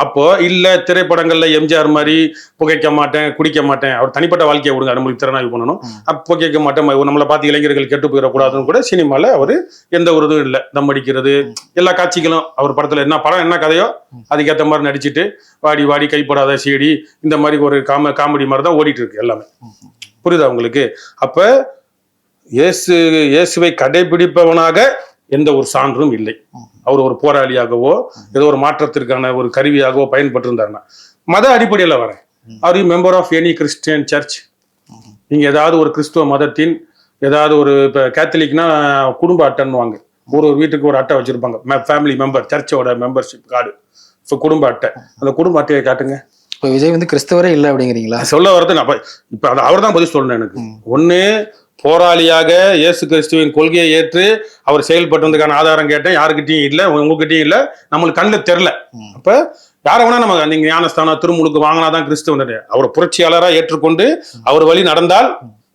C: அப்போ இல்ல திரைப்படங்கள்ல எம்ஜிஆர் மாதிரி புகைக்க மாட்டேன் குடிக்க மாட்டேன், அவர் தனிப்பட்ட வாழ்க்கையை விடுங்க, நம்மளுக்கு திறனாய்வு பண்ணணும், புகைக்க மாட்டேன், நம்மளை பார்த்து இளைஞர்கள் கெட்டு போயிடக்கூடாதுன்னு கூட சினிமால அவரு எந்த ஒரு இதுவும் இல்லை. தம் அடிக்கிறது எல்லா காட்சிகளும் அவர் படத்துல என்ன படம் என்ன கதையோ அதுக்கேற்ற மாதிரி நடிச்சுட்டு வாடி வாடி கைப்படாத சீடி இந்த மாதிரி ஒரு காமெடி மாதிரி தான் ஓடிட்டு இருக்கு எல்லாமே. புரியுதா உங்களுக்கு? அப்ப இயேசுவை கடைபிடிப்பவனாக எந்த ஒரு சான்றும் இல்லை. அவர் ஒரு போராளியாகவோ ஏதோ ஒரு மாற்றத்திற்கான ஒரு கருவியாகவோ பயன்பட்டு இருந்தாருன்னா மத அடிப்படையில் வரேன். Are you member of any Christian church? நீங்க ஏதாவது ஒரு கிறிஸ்துவ மதத்தின் ஏதாவது ஒரு இப்போ கேத்தலிக்னா குடும்ப அட்டைன்னுவாங்க, ஒரு வீட்டுக்கு ஒரு அட்டை வச்சிருப்பாங்க, ஃபேமிலி மெம்பர், சர்ச்சோட மெம்பர்ஷிப் கார்டு, ஸோ குடும்ப அட்டை. அந்த குடும்ப அட்டையை காட்டுங்க.
A: இப்போ விஜய் கிறிஸ்தவரே இல்லை அப்படிங்கிறீங்களா?
C: சொல்ல வரது நான் இப்போ அவர் தான் பதில் சொல்லணும் எனக்கு. ஒன்று போராளியாக இயேசு கிறிஸ்துவின் கொள்கையை ஏற்று அவர் செயல்பட்டதுக்கான ஆதாரம் கேட்டேன், யாருக்கிட்டையும் இல்லை, உங்ககிட்டையும் இல்லை, நம்மளுக்கு கண்ணில் தெரில. அப்ப யாரை வேணா நம்ம நீங்க ஞானஸ்தானம் திருமுழுக்கு வாங்கினாதான் கிறிஸ்துவ. அவர் புரட்சியாளராக ஏற்றுக்கொண்டு அவர் வழி நடந்தால்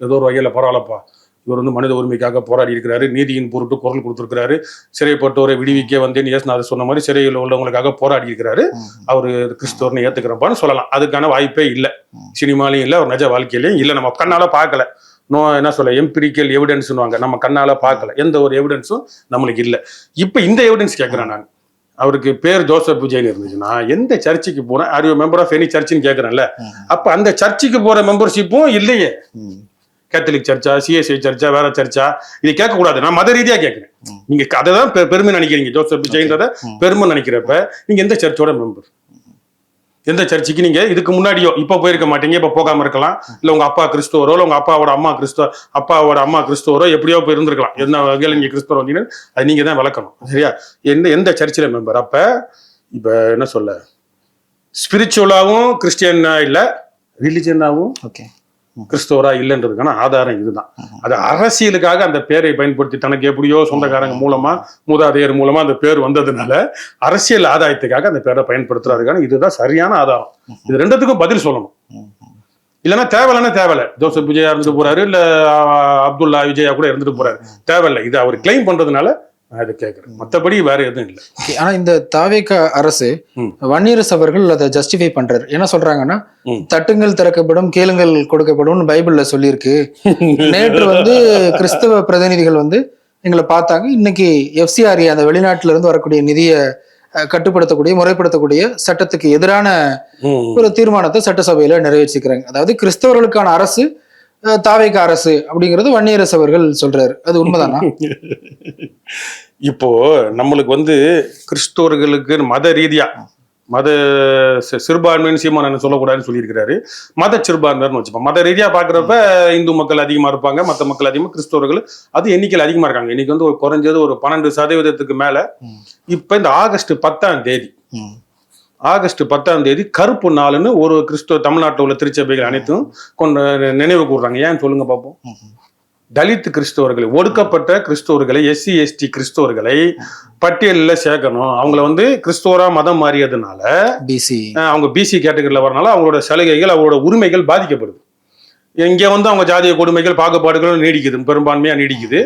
C: ஏதோ ஒரு வகையில பரவாயில்லப்பா, இவர் மனித உரிமைக்காக போராடி இருக்கிறாரு, நீதியின் பொருட்டு குரல் கொடுத்திருக்கிறாரு, சிறைப்பட்டோரை விடுவிக்க வந்தேன் இயேசுநாதர் சொன்ன மாதிரி சிறையில் உள்ளவங்களுக்காக போராடி இருக்கிறாரு, அவரு கிறிஸ்தவர்னு ஏத்துக்கிறப்பான்னு சொல்லலாம். அதுக்கான வாய்ப்பே இல்லை, சினிமாலையும் இல்லை, அவர் நிஜ வாழ்க்கையிலையும் இல்லை, நம்ம கண்ணால பார்க்கல. என்ன சொல்ல எம்பிரிக்கல் எவிடன்ஸ்னுவாங்க, நம்ம கண்ணால பார்க்கல, எந்த ஒரு எவிடன்ஸும் நம்மளுக்கு இல்லை. இப்ப இந்த எவிடன்ஸ் கேட்கிறேன் நான். அவருக்கு பேர் ஜோசப் விஜய்னு இருந்துச்சுன்னா எந்த சர்ச்சுக்கு போறேன், are you member of any சர்ச்சுன்னு கேட்கறேன்ல, அப்ப அந்த சர்ச்சுக்கு போற மெம்பர்ஷிப்பும் இல்லையே. கேத்தலிக் சர்ச்சா, சிஎஸ்ஐ சர்ச்சா, வேற சர்ச்சா, இது கேட்க கூடாது. நான் மத ரீதியா கேட்கிறேன். நீங்க அதை தான் பெருமை நினைக்கிறீங்க, ஜோசப் விஜய்ன்றத பெருமை நினைக்கிறப்ப நீங்க எந்த சர்ச்சோட மெம்பர், எந்த சர்ச்சுக்கு நீங்க இதுக்கு முன்னாடியோ இப்ப போயிருக்க மாட்டீங்க, இப்ப போகாம இருக்கலாம், இல்ல உங்க அப்பா கிறிஸ்துவரோ இல்ல உங்க அப்பாவோட அம்மா கிறிஸ்துவரோ எப்படியோ போய் இருந்திருக்கலாம். என்ன வகையில நீங்க கிறிஸ்துவர் வந்தீங்கன்னு அது நீங்க தான் விளக்கணும், சரியா? எந்த சர்ச்சில் மெம்பர். அப்ப இப்ப என்ன சொல்ல, ஸ்பிரிச்சுவலாவும் கிறிஸ்டியனா இல்ல, ரிலிஜனாவும் கிறிஸ்தவரா இல்லைன்றதுக்கான ஆதாரம் இதுதான். அது அரசியலுக்காக அந்த பேரை பயன்படுத்தி தனக்கு எப்படியோ சொந்தக்காரங்க மூலமா மூதாதையர் மூலமா அந்த பேர் வந்ததுனால அரசியல் ஆதாயத்துக்காக அந்த பேரை பயன்படுத்துறதுக்கான இதுதான் சரியான ஆதாரம். இது ரெண்டுத்துக்கும் பதில் சொல்லணும். இல்லைன்னா தேவையில்லை. ஜோசப் விஜயா இருந்துட்டு போறாரு, இல்ல அப்துல்லா விஜயா கூட இருந்துட்டு போறாரு, தேவையில்லை. இது அவர் கிளைம் பண்றதுனால நான் இதை கேட்கிறேன், மற்றபடி வேற எதுவும் இல்லை. ஆனா
A: இந்த தாவேக அரசு வன்னியரசு அவர்கள் அதை ஜஸ்டிஃபை பண்றாரு. என்ன சொல்றாங்கன்னா, தட்டுங்கள் திறக்கப்படும், கேளுங்கள் கொடுக்கப்படும் பைபிள்ல சொல்லியிருக்கு. நேற்று கிறிஸ்தவ பிரதிநிதிகள் எங்களை பார்த்தாங்க, இன்னைக்கு எஃப்சிஆர்ஏ அந்த வெளிநாட்டுல இருந்து வரக்கூடிய நிதியை கட்டுப்படுத்தக்கூடிய முறைப்படுத்தக்கூடிய சட்டத்துக்கு எதிரான ஒரு தீர்மானத்தை சட்டசபையில நிறைவேற்றிக்கிறாங்க. அதாவது கிறிஸ்தவர்களுக்கான அரசு தாவேக அரசு அப்படிங்கிறது வன்னியரசு அவர்கள் சொல்றாரு. அது உண்மைதானா?
C: இப்போ நம்மளுக்கு கிறிஸ்தவர்களுக்கு மத ரீதியா மத சிறுபான்மைன்னு சீமான் என்ன சொல்லக்கூடாதுன்னு சொல்லியிருக்கிறாரு. மத சிறுபான்மைன்னு வச்சுப்போம். மத ரீதியா பாக்குறப்ப இந்து மக்கள் அதிகமா இருப்பாங்க, மற்ற மக்கள் அதிகமா, கிறிஸ்தவர்கள் அது எண்ணிக்கையில் அதிகமா இருக்காங்க. இன்னைக்கு வந்து ஒரு குறைஞ்சது ஒரு 12% மேல. இப்ப இந்த ஆகஸ்ட் 10 கருப்பு நாளுன்னு ஒரு கிறிஸ்துவ தமிழ்நாட்டில் உள்ள திருச்சபைகள் அனைத்தும் நினைவு கூறுறாங்க. ஏன் சொல்லுங்க பார்ப்போம். தலித் கிறிஸ்தவர்களை, ஒடுக்கப்பட்ட கிறிஸ்தவர்களை, SC ST கிறிஸ்தவர்களை பட்டியலில் சேர்க்கணும். அவங்கள வந்து கிறிஸ்தவரா மதம் மாறியதுனால அவங்க BC கேட்டகரியில் வரனால அவங்களோட சலுகைகள், அவங்களோட உரிமைகள் பாதிக்கப்படுது. இங்க வந்து அவங்க ஜாதிய கொடுமைகள், பாகுபாடுகளும் நீடிக்குது, பெரும்பான்மையா நீடிக்குது.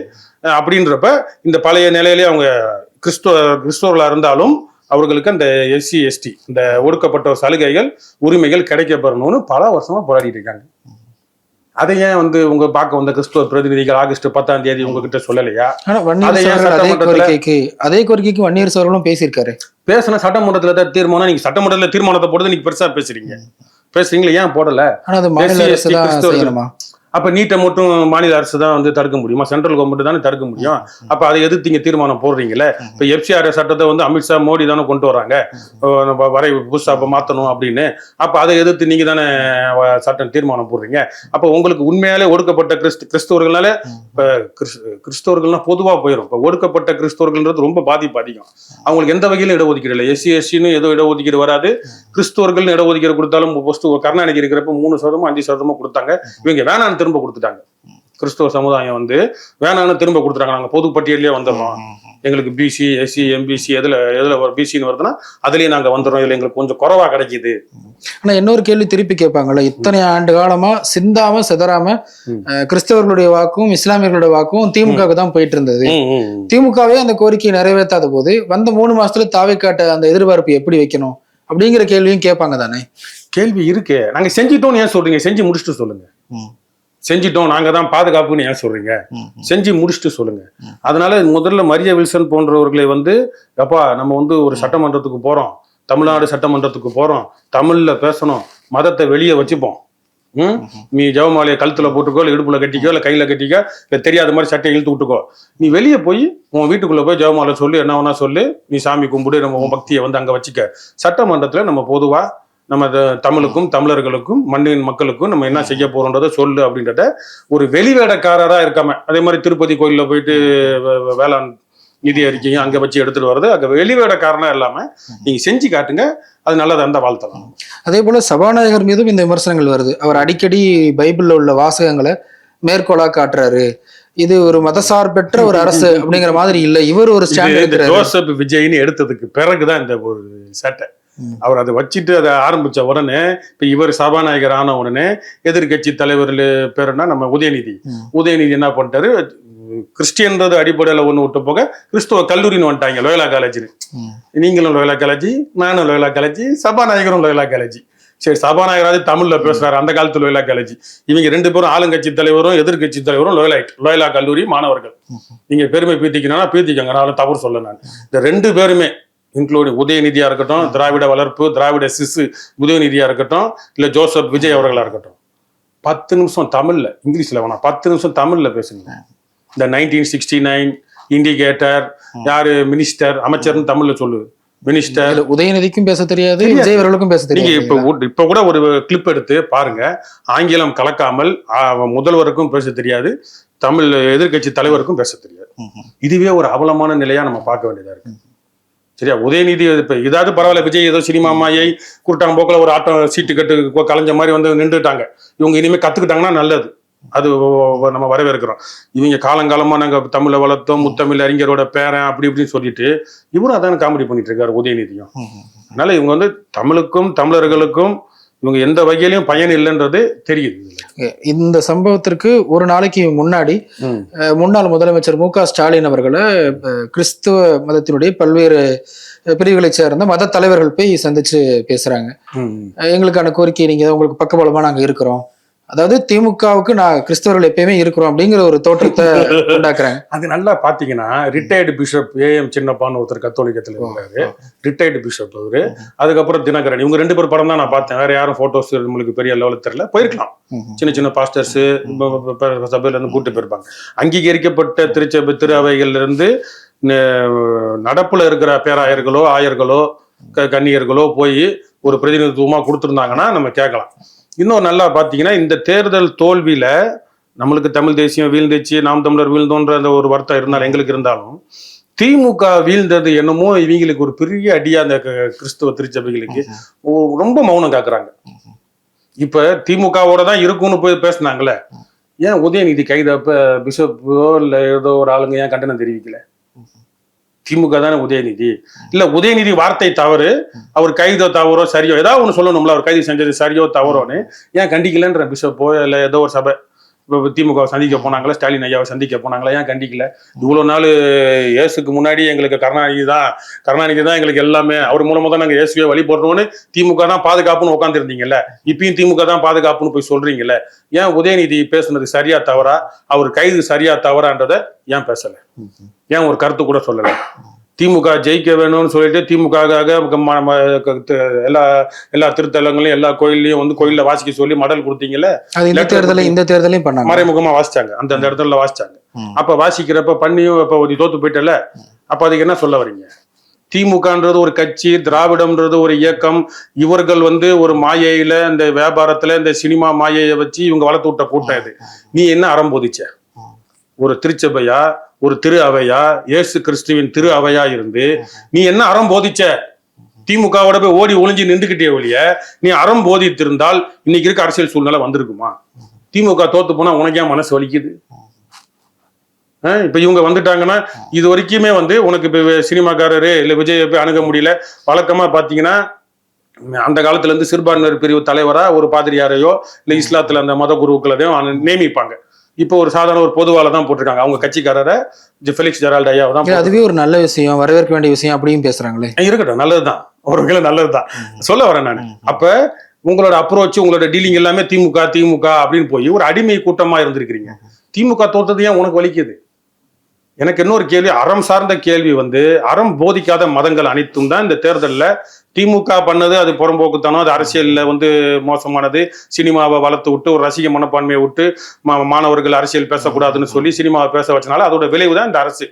C: அப்படின்றப்ப இந்த பழைய நிலையிலே அவங்க கிறிஸ்தவர்களா இருந்தாலும் அவர்களுக்கு அந்த SC ST இந்த ஒடுக்கப்பட்ட சலுகைகள், உரிமைகள் கிடைக்கப்பெறணும்னு பல வருஷமா போராடிட்டு இருக்காங்க. அதை ஏன் வந்து உங்க பார்க்க வந்த கிறிஸ்துவ பிரதிநிதிகள் ஆகஸ்ட் 10 உங்ககிட்ட சொல்லலையா?
A: அதே கோரிக்கைக்கு வன்னியர் அவர்களும் பேசியிருக்காரு.
C: பேசின சட்டமன்றத்துல தான் தீர்மானம். நீங்க சட்டமன்றத்துல தீர்மானத்தை போட்டு நீங்க பெருசா பேசுறீங்களா? ஏன் போடல? அப்ப நீட்டை மட்டும் மாநில அரசு தான் வந்து தடுக்க முடியுமா? சென்ட்ரல் கவர்மெண்ட் தானே தடுக்க முடியும். அப்ப அதை எதிர்த்து நீங்க தீர்மானம் போடுறீங்களே. இப்ப FCR சட்டத்தை வந்து அமித்ஷா, மோடி தானே கொண்டு வராங்க, புதுசா மாத்தணும் அப்படின்னு. அப்ப அதை எதிர்த்து நீங்க தானே சட்டம் தீர்மானம் போடுறீங்க. அப்ப உங்களுக்கு உண்மையாலே ஒடுக்கப்பட்ட கிறிஸ்தவர்களால, இப்ப கிறிஸ்தவர்கள்லாம் பொதுவா போயிடும். இப்ப ஒடுக்கப்பட்ட கிறிஸ்தவர்கள்ன்றது ரொம்ப பாதிப்பு அதிகம். அவங்களுக்கு எந்த வகையிலும் இடஒதுக்கீடு இல்லை. SC SCன்னு ஏதோ இடஒதுக்கீடு வராது. கிறிஸ்தவர்கள் இடஒதுக்கீடு கொடுத்தாலும் கருணாநிதி இருக்கிறப்ப 3% 5% கொடுத்தாங்க. இவங்க வேணான்னு திரும்ப கொடுத்துட்டாங்க. கிறிஸ்தவ சமுதாயம் வந்து வேணான்னு திரும்ப கொடுத்துட்டாங்க. நாங்க பொது பட்டியலே வந்துடுறோம், எங்களுக்கு BC SC MBC எதுல BCன்னு வருதுன்னா அதுலயே நாங்க வந்துடுறோம், இதுல எங்களுக்கு கொஞ்சம் குறைவா கிடைக்குது.
A: ஆனா இன்னொரு கேள்வி திருப்பி கேட்பாங்கல்ல, இத்தனை ஆண்டு காலமா சிந்தாம சிதறாம கிறிஸ்தவர்களுடைய வாக்கும் இஸ்லாமியர்களுடைய வாக்கும் திமுகவுக்கு தான் போயிட்டு இருந்தது. திமுகவே அந்த கோரிக்கையை நிறைவேற்றாத போது வந்த 3 மாசத்துல தாவை காட்ட அந்த எதிர்பார்ப்பு எப்படி வைக்கணும் அப்படிங்கிற கேள்வியும் கேட்பாங்க தானே?
C: கேள்வி இருக்கு. நாங்க செஞ்சிட்டோம்னு ஏன் சொல்றீங்க? செஞ்சு முடிச்சுட்டு சொல்லுங்க. செஞ்சிட்டோம், நாங்க தான் பாதுகாப்புன்னு ஏன் சொல்றீங்க? செஞ்சு முடிச்சுட்டு சொல்லுங்க. அதனால முதல்ல மரியா வில்சன் போன்றவர்களை வந்து, அப்பா நம்ம வந்து ஒரு சட்டமன்றத்துக்கு போறோம், தமிழ்நாடு சட்டமன்றத்துக்கு போறோம், தமிழ்ல பேசணும், மதத்தை வெளியே வச்சுப்போம், நீ ஜெவமாலையை கழுத்துல போட்டுக்கோ, இல்லை இடுப்புல கட்டிக்கோ, இல்லை கையில கட்டிக்கோ, இல்லை தெரியாத மாதிரி சட்டையை இழுத்து விட்டுக்கோ, நீ வெளியே போய் உன் வீட்டுக்குள்ள போய் ஜெவமாலை சொல்லு, என்ன வேணா சொல்லு, நீ சாமி கும்பிடு, நம்ம உன் பக்தியை வந்து அங்க வச்சுக்க. சட்டமன்றத்துல நம்ம பொதுவா நம்ம தமிழுக்கும் தமிழர்களுக்கும் மண்ணின் மக்களுக்கும் நம்ம என்ன செய்ய போறோன்றதை சொல்லு அப்படின்றத ஒரு வெளிவேடக்காரரா இருக்காம, அதே மாதிரி திருப்பதி கோயில்ல போயிட்டு வேளாண் நிதி அறிக்கையும் அங்க வச்சு எடுத்துட்டு வர்றது, அங்க வெளிவேடக்காரனா இல்லாம நீங்க செஞ்சு காட்டுங்க, அது நல்லதா இருந்தா வாழ்த்தலாம்.
A: அதே போல சபாநாயகர் மீதும் இந்த விமர்சனங்கள் வருது. அவர் அடிக்கடி பைபிள்ல உள்ள வாசகங்களை மேற்கோளா காட்டுறாரு. இது ஒரு மதசார்பற்ற ஒரு அரசு அப்படிங்கிற மாதிரி இல்ல, இவர் ஒரு ஸ்டாண்ட் எடுக்கிறாரு.
C: ஜோசப் விஜய்னு எடுத்ததுக்கு பிறகுதான் இந்த ஒரு சட்டை. அவர் அதை வச்சுட்டு அதை ஆரம்பிச்ச உடனே, இப்ப இவர் சபாநாயகர் ஆன உடனே எதிர்கட்சி தலைவர் பேருன்னா நம்ம உதயநிதி என்ன பண்ணிட்டாரு, கிறிஸ்டியன்றது அடிப்படையில ஒண்ணு விட்டு போக கிறிஸ்துவ கல்லூரின்னு வந்துட்டாங்க, லோயலா காலேஜ்னு. நீங்களும் லோயலா காலேஜ், நானும் லோயலா காலேஜ், சபாநாயகரும் லோயலா காலேஜ். சரி, சபாநாயகராவது தமிழ்ல பேசுறாரு, அந்த காலத்துல லோயலா காலேஜ். இவங்க 2 பேரும் ஆளுங்கட்சி தலைவரும் எதிர்கட்சி தலைவரும் லோயலா கல்லூரி மாணவர்கள். நீங்க பெருமை பீத்திக்கணும்னா பீத்திக்கங்க, நான் தவறு சொல்ல. நான் இந்த 2 பேருமே இன்க்ளூடிங் உதயநிதியா இருக்கட்டும், திராவிட வளர்ப்பு திராவிட சிசு உதயநிதியா இருக்கட்டும், இல்ல ஜோசப் விஜய் அவர்களா இருக்கட்டும், 10 நிமிஷம் தமிழ்ல, இங்கிலீஷ்ல வேணாம், 10 நிமிஷம் தமிழ்ல பேசுங்க. இந்த 1969 இண்டிகேட்டர் யாரு, மினிஸ்டர், அமைச்சர்னு தமிழ்ல சொல்லு. மினிஸ்டர்
A: உதயநிதிக்கும் பேச தெரியாது, விஜய் அவர்களுக்கும் பேச தெரியாது.
C: நீங்க இப்ப கூட ஒரு கிளிப் எடுத்து பாருங்க, ஆங்கிலம் கலக்காமல் முதல்வருக்கும் பேச தெரியாது, தமிழ் எதிர்கட்சி தலைவருக்கும் பேச தெரியாது. இதுவே ஒரு அவலமான நிலையா நம்ம பார்க்க வேண்டியதா இருக்கு. சரியா? உதயநிதி இப்ப இதாவது பரவாயில்ல, விஜய் ஏதோ சினிமா மாயை கூட்டாங்க போக்கில் ஒரு ஆட்டம் சீட்டு கட்டு கலைஞ்ச மாதிரி வந்து நின்றுட்டாங்க. இவங்க இனிமே கத்துக்கிட்டாங்கன்னா நல்லது, அது நம்ம வரவேற்கிறோம். இவங்க காலங்காலமா நாங்க தமிழை வளர்த்தோம், முத்தமிழ் அறிஞரோட பேரன் அப்படி இப்படின்னு சொல்லிட்டு இவரும் அதான காமெடி பண்ணிட்டு இருக்காரு உதயநிதியும். அதனால இவங்க வந்து தமிழுக்கும் தமிழர்களுக்கும் இவங்க எந்த வகையிலையும் பயன் இல்லைன்றது தெரியுது.
A: இந்த சம்பவத்திற்கு ஒரு நாளைக்கு முன்னாடி முன்னாள் முதலமைச்சர் MK ஸ்டாலின் அவர்களை கிறிஸ்துவ மதத்தினுடைய பல்வேறு பிரிவுகளை சேர்ந்த மத தலைவர்கள் போய் சந்திச்சு பேசுறாங்க. எங்களுக்கான கோரிக்கை நீங்க, உங்களுக்கு பக்கபலமா நாங்க இருக்கிறோம், அதாவது திமுகவுக்கு நான் கிறிஸ்தவர்கள் எப்பயுமே இருக்கிறோம் அப்படிங்கிற ஒரு தோற்றத்தை உண்டாக்குறாங்க. அது நல்லா
C: பாத்தீங்கன்னா ரிட்டையர்டு பிஷப் AM சின்னப்பான்னு ஒருத்தர் கத்தோலிக்கத்துல இருந்தாரு, ரிட்டையர்டு பிஷப் அவரு. அதுக்கப்புறம் தினகரன், இவங்க 2 பேர் படம் தான் நான் பார்த்தேன். வேற யாரும் போட்டோஸ் நம்மளுக்கு பெரிய லெவலில் தெரியல. போயிருக்கலாம், சின்ன சின்ன பாஸ்டர்ஸ் சபையில இருந்து கூட்டு போயிருப்பாங்க. அங்கீகரிக்கப்பட்ட திருச்சபை திரு அவைகள்ல இருந்து நடப்புல இருக்கிற பேராயர்களோ ஆயர்களோ கன்னியர்களோ போய் ஒரு பிரதிநிதித்துவமா கொடுத்துருந்தாங்கன்னா நம்ம கேட்கலாம். இன்னும் நல்லா பார்த்தீங்கன்னா இந்த தேர்தல் தோல்வியில நம்மளுக்கு தமிழ் தேசியம் வீழ்ந்துச்சு, நாம் தமிழர் வீழ்ந்தோன்ற அந்த ஒரு வருத்தம் இருந்தாலும் எங்களுக்கு இருந்தாலும், திமுக வீழ்ந்தது என்னமோ இவங்களுக்கு ஒரு பெரிய அடியா அந்த கிறிஸ்துவ திருச்சபைகளுக்கு ரொம்ப மௌனம் காக்குறாங்க. இப்ப திமுகவோட தான் இருக்கும்னு போய் பேசினாங்களே, ஏன் உதயநிதி கைதப்ப பிஷப்போ இல்ல ஏதோ ஒரு ஆளுங்க ஏன் கண்டனம் தெரிவிக்கல? திமுக தானே உதயநிதி. இல்ல உதயநிதி வார்த்தை தவறு, அவர் கைதோ தவறோ சரியோ ஏதாவது ஒண்ணு சொல்லணும்ல, அவர் கைது செஞ்சது சரியோ தவறோன்னு ஏன் கண்டிக்கலன்ற பிஷப்போ இல்ல ஏதோ ஒரு சபை திமுக சந்திக்க போனாங்களா, ஸ்டாலின் ஐயாவை சந்திக்க போனாங்களா, ஏன் கண்டிக்கல? இவ்வளவு நாள் இயேசுக்கு முன்னாடி எங்களுக்கு கருணாநிதி தான் எங்களுக்கு எல்லாமே, அவர் மூலமா தான் நாங்க இயேசுவே வழி போடுறோம்னு திமுக தான் பாதுகாப்புன்னு உட்காந்து இருந்தீங்கல்ல, இப்பயும் திமுக தான் பாதுகாப்புன்னு போய் சொல்றீங்கல்ல, ஏன் உதயநிதி பேசுனது சரியா தவறா, அவர் கைது சரியா தவறான்றத ஏன் பேசல? ஏன் ஒரு கருத்து கூட சொல்லல? திமுக ஜெயிக்க வேணும்னு சொல்லிட்டு திமுகவுக்காக எல்லா திருத்தலங்களையும் எல்லா கோயில்லையும் வந்து கோயில்ல வாசிக்க சொல்லி மடல் கொடுத்தீங்கல்ல,
A: இந்த தேர்தலையும் பண்ணாங்க,
C: மறைமுகமா வாசிச்சாங்க, அந்த இடத்துல வாசிச்சாங்க. அப்ப வாசிக்கிறப்ப பண்ணியும் இப்ப நீ தோத்து போயிட்டல, அப்ப அதுக்கு என்ன சொல்ல வரீங்க? திமுகன்றது ஒரு கட்சி, திராவிடம்ன்றது ஒரு இயக்கம், இவர்கள் வந்து ஒரு மாயையில இந்த வியாபாரத்துல இந்த சினிமா மாயையை வச்சு இவங்க வளர்த்து விட்ட கூட்டம் இது. நீ என்ன அறம் போதிச்ச? ஒரு திருச்சபையா, ஒரு திரு அவையா, இயேசு கிறிஸ்துவின் திரு அவையா இருந்து நீ என்ன அறம் போதிச்ச? திமுகவோட போய் ஓடி ஒளிஞ்சு நின்றுகிட்டே ஒழிய நீ அறம் போதித்திருந்தால் இன்னைக்கு இருக்க அரசியல் சூழ்நிலை வந்திருக்குமா? திமுக தோத்து போனா உனக்கே மனசு வலிக்குது. இப்ப இவங்க வந்துட்டாங்கன்னா இது வரைக்குமே வந்து உனக்கு இப்ப சினிமாக்காரரு இல்ல விஜய் போய் அணுக முடியல. வழக்கமா பாத்தீங்கன்னா அந்த காலத்துல இருந்து சிறுபான்மையினர் பிரிவு தலைவரா ஒரு பாதிரியாரையோ இல்ல இஸ்லாத்துல அந்த மத குருக்களையும் நியமிப்பாங்க. இப்போ ஒரு சாதாரண ஒரு பொதுவால தான் போட்டிருக்காங்க, அவங்க கட்சிக்காரரை ஃபெலிக்ஸ் ஜெரால்ட் ஐயாவை தான்.
A: அதுவே ஒரு நல்ல விஷயம், வரவேற்க வேண்டிய விஷயம் அப்படின்னு பேசுறாங்களே.
C: இருக்கட்டும், நல்லதுதான், ஒரு வகையில நல்லதுதான் சொல்ல வரேன் நான். அப்ப உங்களோட அப்ரோச், உங்களோட டீலிங் எல்லாமே திமுக அப்படின்னு போய் ஒரு அடிமை கூட்டமா இருந்திருக்கிறீங்க. திமுக தோத்தது ஏன் உனக்கு வலிக்குது? எனக்கு இன்னொரு கேள்வி, அறம் சார்ந்த கேள்வி வந்து, அறம் போதிக்காத மதங்கள் அனைத்தும் தான் இந்த தேர்தலில் திமுக பண்ணது அது புறம்போக்குத்தனம், அது அரசியலில் வந்து மோசமானது, சினிமாவை வளர்த்து விட்டு ஒரு ரசிக மனப்பான்மையை விட்டு மாணவர்கள் அரசியல் பேசக்கூடாதுன்னு சொல்லி சினிமாவை பேச வச்சனால அதோட விளைவு தான் இந்த அரசு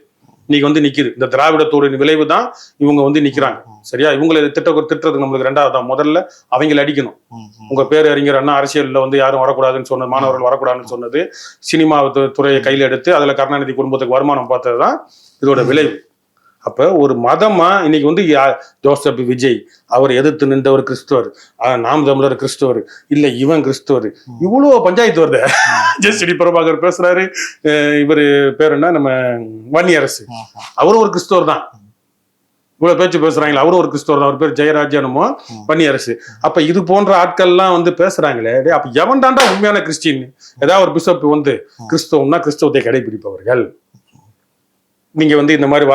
C: இன்னைக்கு வந்து நிக்குது. இந்த திராவிடத்தோட விளைவு தான் இவங்க வந்து நிக்கிறாங்க. சரியா? இவங்களை திட்டுறதுக்கு நம்மளுக்கு ரெண்டாவது தான், முதல்ல அவங்களை அடிக்கணும். உங்க பேர் அறிஞர் அண்ணா அரசியல்ல வந்து யாரும் வரக்கூடாதுன்னு சொன்னது, மாணவர்கள் வரக்கூடாதுன்னு சொன்னது, சினிமா துறையை கையில் எடுத்து அதுல கருணாநிதி குடும்பத்துக்கு வருமானம் பார்த்ததுதான் இதோட விளைவு. அப்ப ஒரு மதமா இன்னைக்கு வந்து ஜோசப் விஜய் அவர் எதிர்த்து நின்றவர் கிறிஸ்துவர், நாம் தமிழர் கிறிஸ்துவர், இல்ல இவன் கிறிஸ்துவர், இவ்வளவு பஞ்சாயத்து வருது. ஜெஸ்டி பிரபாகர் பேசுறாரு, இவரு பேர் என்ன, நம்ம வன்னியரசு, அவரும் ஒரு கிறிஸ்துவர் தான். இவ்வளவு பேச்சு பேசுறாங்களே, அவரும் ஒரு கிறிஸ்துவர் தான், அவர் பேர் ஜெயராஜனுமோ வன்னியரசு. அப்ப இது போன்ற ஆட்கள்லாம் வந்து பேசுறாங்களே, அப்ப எவன் தாண்டா உண்மையான கிறிஸ்டின்? ஏதாவது ஒரு பிஷப் வந்து கிறிஸ்தவம்னா கிறிஸ்தவத்தை கடைபிடிப்பவர்கள், நீங்க வந்து இந்த மாதிரி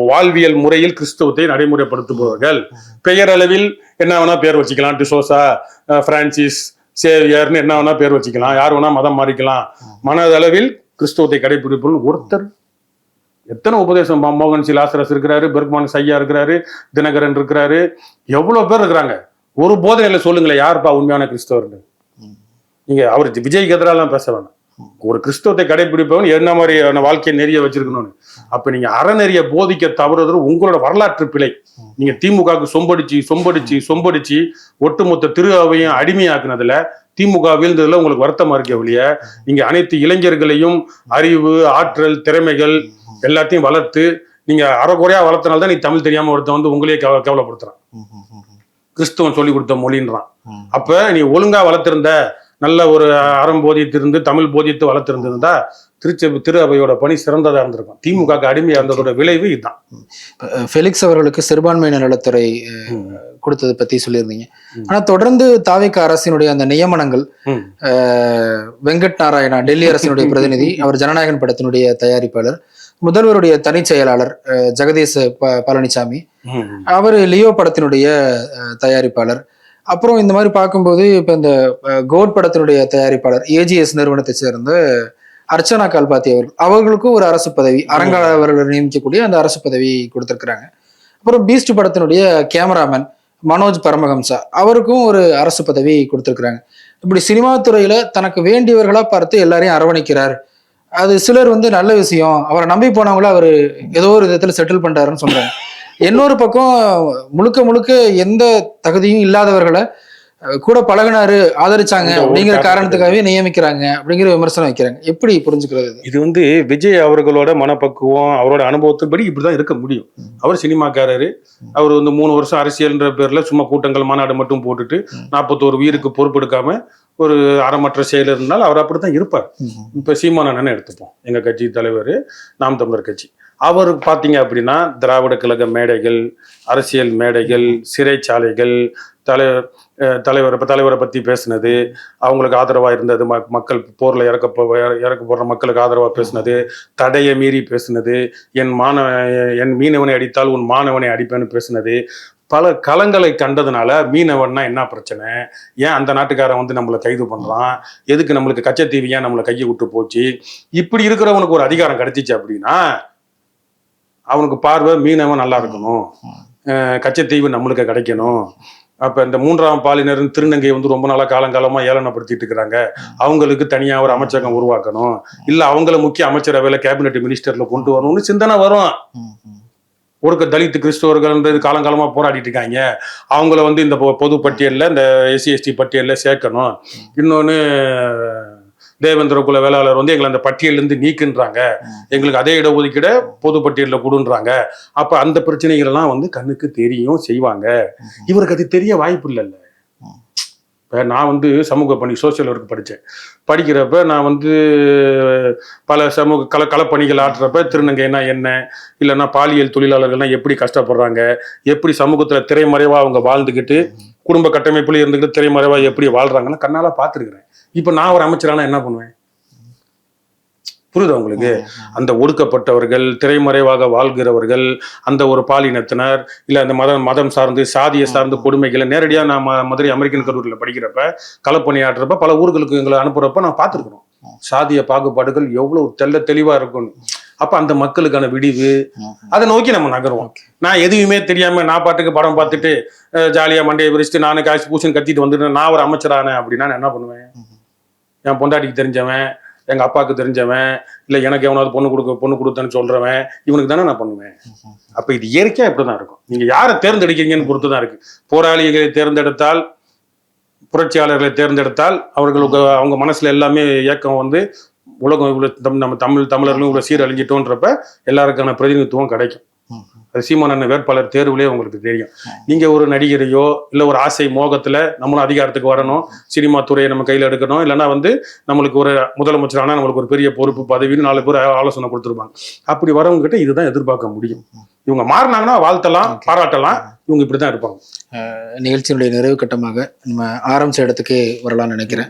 C: வாழ்வியல் முறையில் கிறிஸ்தவத்தை நடைமுறைப்படுத்துபவர்கள், பெயரளவில் என்ன வேணா பேர் வச்சுக்கலாம், டிசோசா, பிரான்சிஸ், சேவியர்னு என்ன வேணா பேர் வச்சுக்கலாம், யார் வேணா மதம் மாறிக்கலாம், மனதளவில் கிறிஸ்தவத்தை கடைபிடிப்பவர்கள் ஒருத்தர். எத்தனை உபதேசம், மோகன் சி லாசரஸ் இருக்கிறாரு, பெர்க்மான் சையா இருக்கிறாரு, தினகரன் இருக்கிறாரு, எவ்வளவு பேர் இருக்கிறாங்க. ஒரு போதனையில சொல்லுங்களேன் யாருப்பா உண்மையான கிறிஸ்தவர்னு? நீங்க அவர் விஜய்க்கு எதிராலாம் பேச வேணாம். ஒரு கிறிஸ்தவத்தை கடைபிடிப்பவன் என்ன மாதிரி வாழ்க்கையை நெறிய வச்சிருக்கணும்னு. அப்ப நீங்க அறநெறிய போதிக்க தவறுவது உங்களோட வரலாற்று பிழை. நீங்க திமுகவுக்கு சொம்படிச்சு ஒட்டுமொத்த திரு அவையும் அடிமையாக்குனதுல திமுக வீழ்ந்ததுல உங்களுக்கு வருத்தமா இருக்க ஒழிய, நீங்க அனைத்து இளைஞர்களையும் அறிவு, ஆற்றல், திறமைகள் எல்லாத்தையும் வளர்த்து நீங்க அறகுறையா வளர்த்தனால்தான் நீ தமிழ் தெரியாம ஒருத்தன் வந்து உங்களையே கேவலப்படுத்துறான், கிறிஸ்தவன் சொல்லி கொடுத்த மொழின்றான். அப்ப நீ ஒழுங்கா வளர்த்திருந்த, நல்ல ஒரு அறம் போதித்திருந்து தமிழ் போதித்து வளர்த்திருந்திருந்தா திரு அவையோட பணி சிறந்ததா இருந்திருக்கும். திமுக அடிமையா இருந்ததோட விளைவு இதுதான்.
A: ஃபெலிக்ஸ் அவர்களுக்கு சிறுபான்மையினர் நலத்துறை கொடுத்ததை பத்தி சொல்லியிருந்தீங்க. ஆனா தொடர்ந்து தாவேக அரசினுடைய அந்த நியமனங்கள், வெங்கட் நாராயணா டெல்லி அரசினுடைய பிரதிநிதி, அவர் ஜனநாயகன் படத்தினுடைய தயாரிப்பாளர், முதல்வருடைய தனி செயலாளர் ஜெகதீஷ் பழனிசாமி, அவர் லியோ படத்தினுடைய தயாரிப்பாளர், அப்புறம் இந்த மாதிரி பார்க்கும்போது இப்ப இந்த கோட் படத்தினுடைய தயாரிப்பாளர் ஏஜிஎஸ் நிறுவனத்தை சேர்ந்த அர்ச்சனா கால்பாத்தி அவர்களுக்கும் ஒரு அரசு பதவி, அரங்காவலர்கள் நியமிக்கக்கூடிய அந்த அரசு பதவி கொடுத்திருக்கிறாங்க. அப்புறம் பீஸ்ட் படத்தினுடைய கேமராமேன் மனோஜ் பரமஹம்சா அவருக்கும் ஒரு அரசு பதவி கொடுத்திருக்கிறாங்க. இப்படி சினிமா துறையில தனக்கு வேண்டியவர்களா பார்த்து எல்லாரையும் அரவணைக்கிறார். அது சிலர் வந்து நல்ல விஷயம், அவரை நம்பி போனவங்கள அவர் ஏதோ ஒரு விதத்துல செட்டில் பண்றாருன்னு சொல்றாங்க. இன்னொரு பக்கம் முழுக்க முழுக்க எந்த தகுதியும் இல்லாதவர்களை கூட பழகினாரு, ஆதரிச்சாங்க அப்படிங்கிற காரணத்துக்காகவே நியமிக்கிறாங்க அப்படிங்கிற விமர்சனம் வைக்கிறாங்க. எப்படி புரிஞ்சுக்கிறது இது?
C: இது வந்து விஜய் அவர்களோட மனப்பக்குவம், அவரோட அனுபவத்தின்படி இப்படிதான் இருக்க முடியும். அவர் சினிமாக்காரரு, அவர் வந்து 3 வருஷம் அரசியல்ன்ற பேர்ல சும்மா கூட்டங்கள் மாநாடு மட்டும் போட்டுட்டு 41 உயிருக்கு பொறுப்பெடுக்காம ஒரு அறமற்ற செயல் இருந்தால் அவர் அப்படித்தான் இருப்பார். இப்ப சீமான் அண்ணனை எடுத்துப்போம், எங்க கட்சி தலைவர், நாம் தமிழர் கட்சி. அவர் பார்த்தீங்க அப்படின்னா திராவிட கழக மேடைகள், அரசியல் மேடைகள், சிறைச்சாலைகள், தலைவரை பத்தி பேசினது, அவங்களுக்கு ஆதரவா இருந்தது, மக்கள் போர்ல இறக்க போடுற மக்களுக்கு ஆதரவா பேசினது, தடையை மீறி பேசினது, என் மீனவனை அடித்தால் உன் மாணவனை அடிப்பேன்னு பேசினது, பல களங்களை கண்டதுனால மீனவன்னா என்ன பிரச்சனை, ஏன் அந்த நாட்டுக்காரன் வந்து நம்மளை கைது பண்றான், எதுக்கு நம்மளுக்கு கச்சத்தீவு ஏன் நம்மளை கையை விட்டு போச்சு, இப்படி இருக்கிறவனுக்கு ஒரு அதிகாரம் கிடைச்சிச்சு அப்படின்னா அவனுக்கு பார்வை மீனவன் நல்லா இருக்கணும், கச்சத்தீவு நம்மளுக்கு கிடைக்கணும். அப்ப இந்த 3ஆம் பாலினர் திருநங்கை வந்து ரொம்ப நாளா காலங்காலமா ஏளனப்படுத்திட்டு இருக்கிறாங்க, அவங்களுக்கு தனியா ஒரு அமைச்சகம் உருவாக்கணும், இல்ல அவங்கள முக்கிய அமைச்சரவையில கேபினெட் மினிஸ்டர்ல கொண்டு வரணும்னு சிந்தனை வரும். ஒரு தலித் கிறிஸ்தவர்கள் காலங்காலமா போராடிட்டு இருக்காங்க, அவங்கள வந்து இந்த பொது பட்டியலில், இந்த SC/ST பட்டியலில் சேர்க்கணும். இன்னொன்னு தேவேந்திர குல வேளாளர் வந்து எங்களை அந்த பட்டியலிருந்து நீக்குன்றாங்க, எங்களுக்கு அதே இடஒதுக்கீட பொது பட்டியலில் கொடுன்றாங்க. அப்ப அந்த பிரச்சனைகள் எல்லாம் வந்து கண்ணுக்கு தெரியும், செய்வாங்க. இவருக்கு அது தெரிய வாய்ப்பு இல்லைல்ல. இப்போ நான் வந்து சமூக பணி, சோசியல் ஒர்க் படித்தேன். படிக்கிறப்ப நான் வந்து பல சமூக களப்பணிகள் ஆற்றுறப்ப திருநங்கைனா என்ன, இல்லைன்னா பாலியல் தொழிலாளர்கள்னா எப்படி கஷ்டப்படுறாங்க, எப்படி சமூகத்தில் திரைமறைவாக அவங்க வாழ்ந்துக்கிட்டு குடும்ப கட்டமைப்புல இருந்துக்கிட்டு திரைமறைவாக எப்படி வாழ்றாங்கன்னு கண்ணால பார்த்துருக்குறேன். இப்போ நான் ஒரு அமைச்சரானா என்ன பண்ணுவேன்? புரியுதா உங்களுக்கு? அந்த ஒடுக்கப்பட்டவர்கள், திரைமறைவாக வாழ்கிறவர்கள், அந்த ஒரு பாலினத்தினர், இல்ல அந்த மதம் சார்ந்து சாதியை சார்ந்து கொடுமைகளை நேரடியா நான் மதுரை அமெரிக்கன் கல்லூரியில் படிக்கிறப்ப, களப்பணியாற்றுறப்ப, பல ஊர்களுக்கு எங்களை அனுப்புறப்ப நான் பார்த்துருக்குறோம் சாதிய பாகுபாடுகள் எவ்வளவு தெளிவா இருக்கும்னு. அப்ப அந்த மக்களுக்கான விடிவு, அதை நோக்கி நம்ம நகருவோம். நான் எதுவுமே தெரியாம நான் பாட்டுக்கு படம் பார்த்துட்டு ஜாலியா மண்டையை விரிச்சுட்டு நானு காசு பூசன் கத்திட்டு வந்துட்டு நான் ஒரு அமைச்சரானேன் அப்படின்னா நான் என்ன பண்ணுவேன்? என் பொண்டாட்டிக்கு தெரிஞ்சவன், எங்க அப்பாவுக்கு தெரிஞ்சவன், இல்ல எனக்கு எவனாவது பொண்ணு கொடுத்தேன்னு சொல்றவன், இவனுக்கு தானே நான் பண்ணுவேன். அப்ப இது இயற்கையா இப்படிதான் இருக்கும். நீங்க யாரை தேர்ந்தெடுக்கிறீங்கன்னு பொறுத்துதான் இருக்கு. போராளிகளை தேர்ந்தெடுத்தால், புரட்சியாளர்களை தேர்ந்தெடுத்தால் அவர்களுக்கு அவங்க மனசுல எல்லாமே இயக்கம் வந்து உலகம் இவ்வளவு நம்ம தமிழர்களும் இவ்வளவு சீரழிஞ்சிட்டோன்றப்ப எல்லாருக்கான பிரதிநிதித்துவம் கிடைக்கும். அது சீமான் வேட்பாளர் தேர்வுலேயே உங்களுக்கு தெரியும். நீங்க ஒரு நடிகரையோ இல்ல ஒரு ஆசை மோகத்துல நம்மளும் அதிகாரத்துக்கு வரணும், சினிமா துறையை நம்ம கையில எடுக்கணும், இல்லைன்னா வந்து நம்மளுக்கு ஒரு முதலமைச்சர் ஆனா நம்மளுக்கு ஒரு பெரிய பொறுப்பு பதவின்னு 4 பேர் ஆலோசனை கொடுத்துருப்பாங்க. அப்படி வரவங்க கிட்ட இதுதான் எதிர்பார்க்க முடியும். இவங்க மாறினாங்கன்னா வாழ்த்தலாம், பாராட்டலாம். இவங்க இப்படிதான் இருப்பாங்க.
A: நிகழ்ச்சியினுடைய நிறைவு கட்டமாக நம்ம ஆரம்பிச்ச இடத்துக்கு வரலாம்னு நினைக்கிறேன்.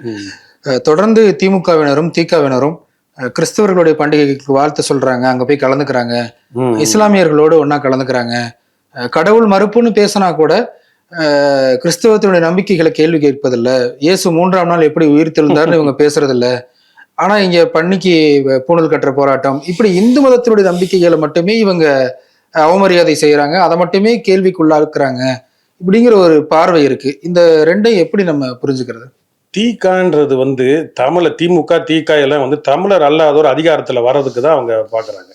A: தொடர்ந்து திமுகவினரும் திகாவினரும் கிறிஸ்தவர்களுடைய பண்டிகைக்கு வாழ்த்து சொல்றாங்க, அங்க போய் கலந்துக்கிறாங்க, இஸ்லாமியர்களோடு ஒன்னா கலந்துக்கிறாங்க. கடவுள் மறுப்புன்னு பேசினா கூட கிறிஸ்தவத்தினுடைய நம்பிக்கைகளை கேள்வி கேட்பதில்லை. இயேசு 3ஆம் நாள் எப்படி உயிர் தெழுந்தார்னு இவங்க பேசுறதில்ல. ஆனா இங்க பன்னிக்கு பூணல் கட்டுற போராட்டம், இப்படி இந்து மதத்தினுடைய நம்பிக்கைகளை மட்டுமே இவங்க அவமரியாதை செய்யறாங்க, அதை மட்டுமே கேள்விக்குள்ளாக்குறாங்க, இப்படிங்கிற ஒரு பார்வை இருக்கு. இந்த ரெண்டையும் எப்படி நம்ம புரிஞ்சுக்கிறது?
C: தீகான்றது வந்து திமுக தீகா எல்லாம் வந்து தமிழர் அல்லாதோர் அதிகாரத்துல வர்றதுக்கு தான் அவங்க பாக்குறாங்க.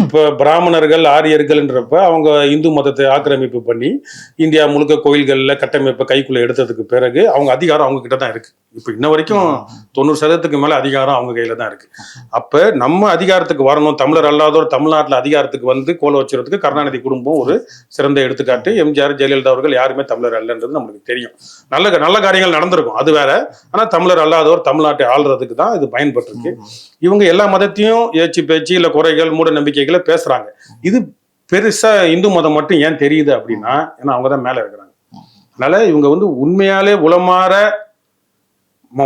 C: இப்ப பிராமணர்கள் ஆரியர்கள்ன்றப்ப அவங்க இந்து மதத்தை ஆக்கிரமிப்பு பண்ணி இந்தியா முழுக்க கோயில்கள்ல கட்டமைப்பை கைக்குள்ள எடுத்ததுக்கு பிறகு அவங்க அதிகாரம் அவங்க கிட்ட தான் இருக்கு. இப்ப இன்ன வரைக்கும் 90% மேல அதிகாரம் அவங்க கையில தான் இருக்கு. அப்ப நம்ம அதிகாரத்துக்கு வரணும், தமிழர் அல்லாதோர் தமிழ்நாட்டுல அதிகாரத்துக்கு வந்து கோல வச்சுறதுக்கு கருணாநிதி குடும்பம் ஒரு சிறந்த எடுத்துக்காட்டு. எம்ஜிஆர் ஜெயலலிதா அவர்கள் யாருமே தமிழர் அல்லன்றது நம்மளுக்கு தெரியும். நல்ல காரியங்கள் நடந்திருக்கும், அது வேற. ஆனா தமிழர் அல்லாதோர் தமிழ்நாட்டை ஆள்றதுக்கு தான் இது பயன்பட்டிருக்கு. இவங்க எல்லா மதத்தையும் ஏச்சு பேச்சு இல்ல குறைகள் மூட நம்பிக்கைகளை பேசுறாங்க. இது பெருசா இந்து மதம் மட்டும் ஏன் தெரியுது அப்படின்னா, ஏன்னா அவங்கதான் மேல இருக்கிறாங்க. அதனால இவங்க வந்து உண்மையாலே உளமாற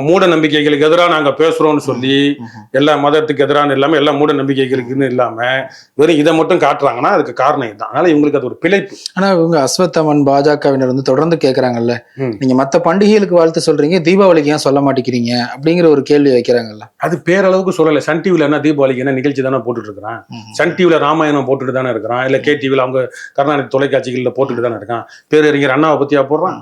C: மூட நம்பிக்கைகளுக்கு எதிராக நாங்க பேசுறோம்னு சொல்லி எல்லா மதத்துக்கு எதிரான இல்லாம எல்லா மூட நம்பிக்கைகளுக்குன்னு இல்லாம வெறும் இதை மட்டும் காட்டுறாங்கன்னா அதுக்கு காரணம் இதுதான். அதனால இவங்களுக்கு அது ஒரு பிழைப்பு.
A: ஆனா இவங்க அஸ்வத்தமன் பாஜகவினர் வந்து தொடர்ந்து கேட்கறாங்கல்ல, நீங்க மத்த பண்டிகைகளுக்கு வாழ்த்து சொல்றீங்க, தீபாவளிக்கு ஏன் சொல்ல மாட்டேங்கிறீங்க அப்படிங்கிற ஒரு கேள்வி வைக்கிறாங்கல்ல.
C: அது பேரளவுக்கு சொல்லல. சன் டிவில என்ன தீபாவளிக்கு என்ன நிகழ்ச்சி தானே போட்டுட்டு இருக்கிறான். சன் டிவில ராமாயணம் போட்டுட்டு தானே இருக்கிறான், இல்ல KTVல அவங்க கருணாநிதி தொலைக்காட்சிகள்ல போட்டுட்டு தானே இருக்கான். பேரறிஞர் அண்ணாவை பத்தியா போடுறான்,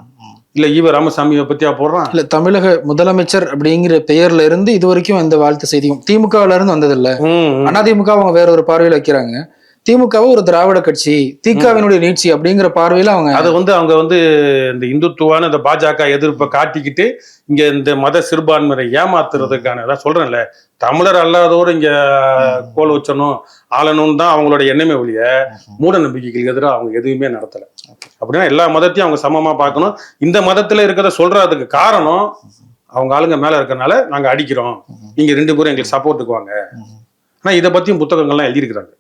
C: இல்ல ஈவ ராமசாமியை பத்தியா போடுறான்,
A: இல்ல தமிழக முதலமைச்சர் அப்படிங்கிற பெயர்ல இருந்து இது வரைக்கும் இந்த வாழ்த்து செய்தியும் திமுகல இருந்து வந்ததில்ல. அதிமுக அவங்க வேற ஒரு பார்வையில் வைக்கிறாங்க. திமுகவை ஒரு திராவிட கட்சி, திகாவினுடைய நீட்சி அப்படிங்கிற பார்வையில அவங்க
C: அது வந்து அவங்க வந்து இந்த இந்துத்துவான இந்த பாஜக எதிர்ப்பை காட்டிக்கிட்டு இங்க இந்த மத சிறுபான்மையை ஏமாத்துறதுக்கான அதான் சொல்றேன்ல, தமிழர் அல்லாதோடு இங்க கோல் வச்சணும் ஆளணும்னு தான் அவங்களோட எண்ணமே ஒழிய மூட நம்பிக்கைகளுக்கு எதிராக அவங்க எதுவுமே நடத்தல. அப்படின்னா எல்லா மதத்தையும் அவங்க சமமா பார்க்கணும். இந்த மதத்துல இருக்கிறத சொல்றதுக்கு காரணம் அவங்க ஆளுங்க மேல இருக்கறனால நாங்க அடிக்கிறோம், நீங்க 2 பேரும் எங்களுக்கு சப்போர்ட்டுக்கு வாங்க. ஆனா இதை பத்தியும் புத்தகங்கள்லாம் எழுதியிருக்கிறாங்க.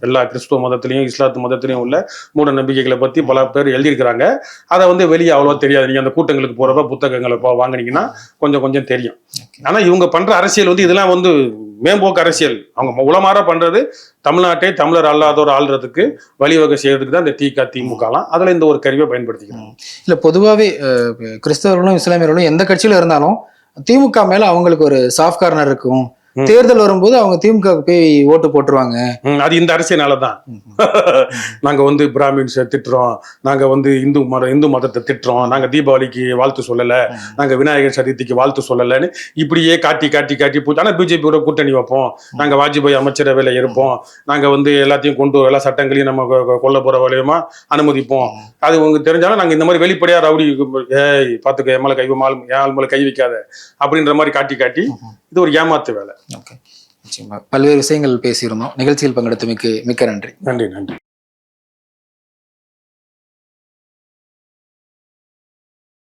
C: எல்லா கிறிஸ்துவ மதத்திலையும் இஸ்லாத்து மதத்திலையும் உள்ள மூட நம்பிக்கைகளை பத்தி பல பேர் எழுதியிருக்கிறாங்க. அதை வந்து வெளியே அவ்வளோ தெரியாது. நீங்க அந்த கூட்டங்களுக்கு போறப்ப புத்தகங்களை வாங்கினீங்கன்னா கொஞ்சம் தெரியும். ஆனா இவங்க பண்ற அரசியல் வந்து இதெல்லாம் வந்து மேம்போக்கு அரசியல். அவங்க உளமாற பண்றது தமிழ்நாட்டை தமிழர் அல்லாதோர் ஆள்றதுக்கு வழிவகை செய்யறதுக்கு தான் இந்த திமுகலாம் அதுல இந்த ஒரு கருவியை பயன்படுத்திக்கிறாங்க.
A: இல்ல பொதுவாகவே கிறிஸ்தவர்களும் இஸ்லாமியர்களும் எந்த கட்சியில இருந்தாலும் திமுக மேல அவங்களுக்கு ஒரு சாஃப்ட் கார்னர் இருக்கும். தேர்தல் வரும்போது அவங்க திமுக போய் ஓட்டு போட்டுருவாங்க.
C: அது இந்த அரசியனாலதான் நாங்க வந்து பிராமின்ஸ் திட்டுறோம், நாங்க வந்து இந்து மதத்தை திட்டுறோம், நாங்க தீபாவளிக்கு வாழ்த்து சொல்லல, நாங்க விநாயகர் சதுர்த்திக்கு வாழ்த்து சொல்லலன்னு இப்படியே காட்டி போச்சு. ஆனா பிஜேபியோட கூட்டணி வைப்போம், நாங்க வாஜ்பாய் அமைச்சரவையில இருப்போம், நாங்க வந்து எல்லாத்தையும் கொண்டு எல்லா சட்டங்களையும் நம்ம கொல்ல போற வழியமா அனுமதிப்போம். அது உங்களுக்கு தெரிஞ்சாலும் நாங்க இந்த மாதிரி வெளிப்படையா ரவுடி பாத்துக்க என் மேல கை வைக்காத அப்படின்ற மாதிரி காட்டி இது ஒரு ஏமாத்து வேலை.
A: பல்வேறு விஷயங்கள் பேசியிருந்தோம். நிகழ்ச்சியில் பங்கெடுத்தமைக்கு மிக்க நன்றி.
C: நன்றி.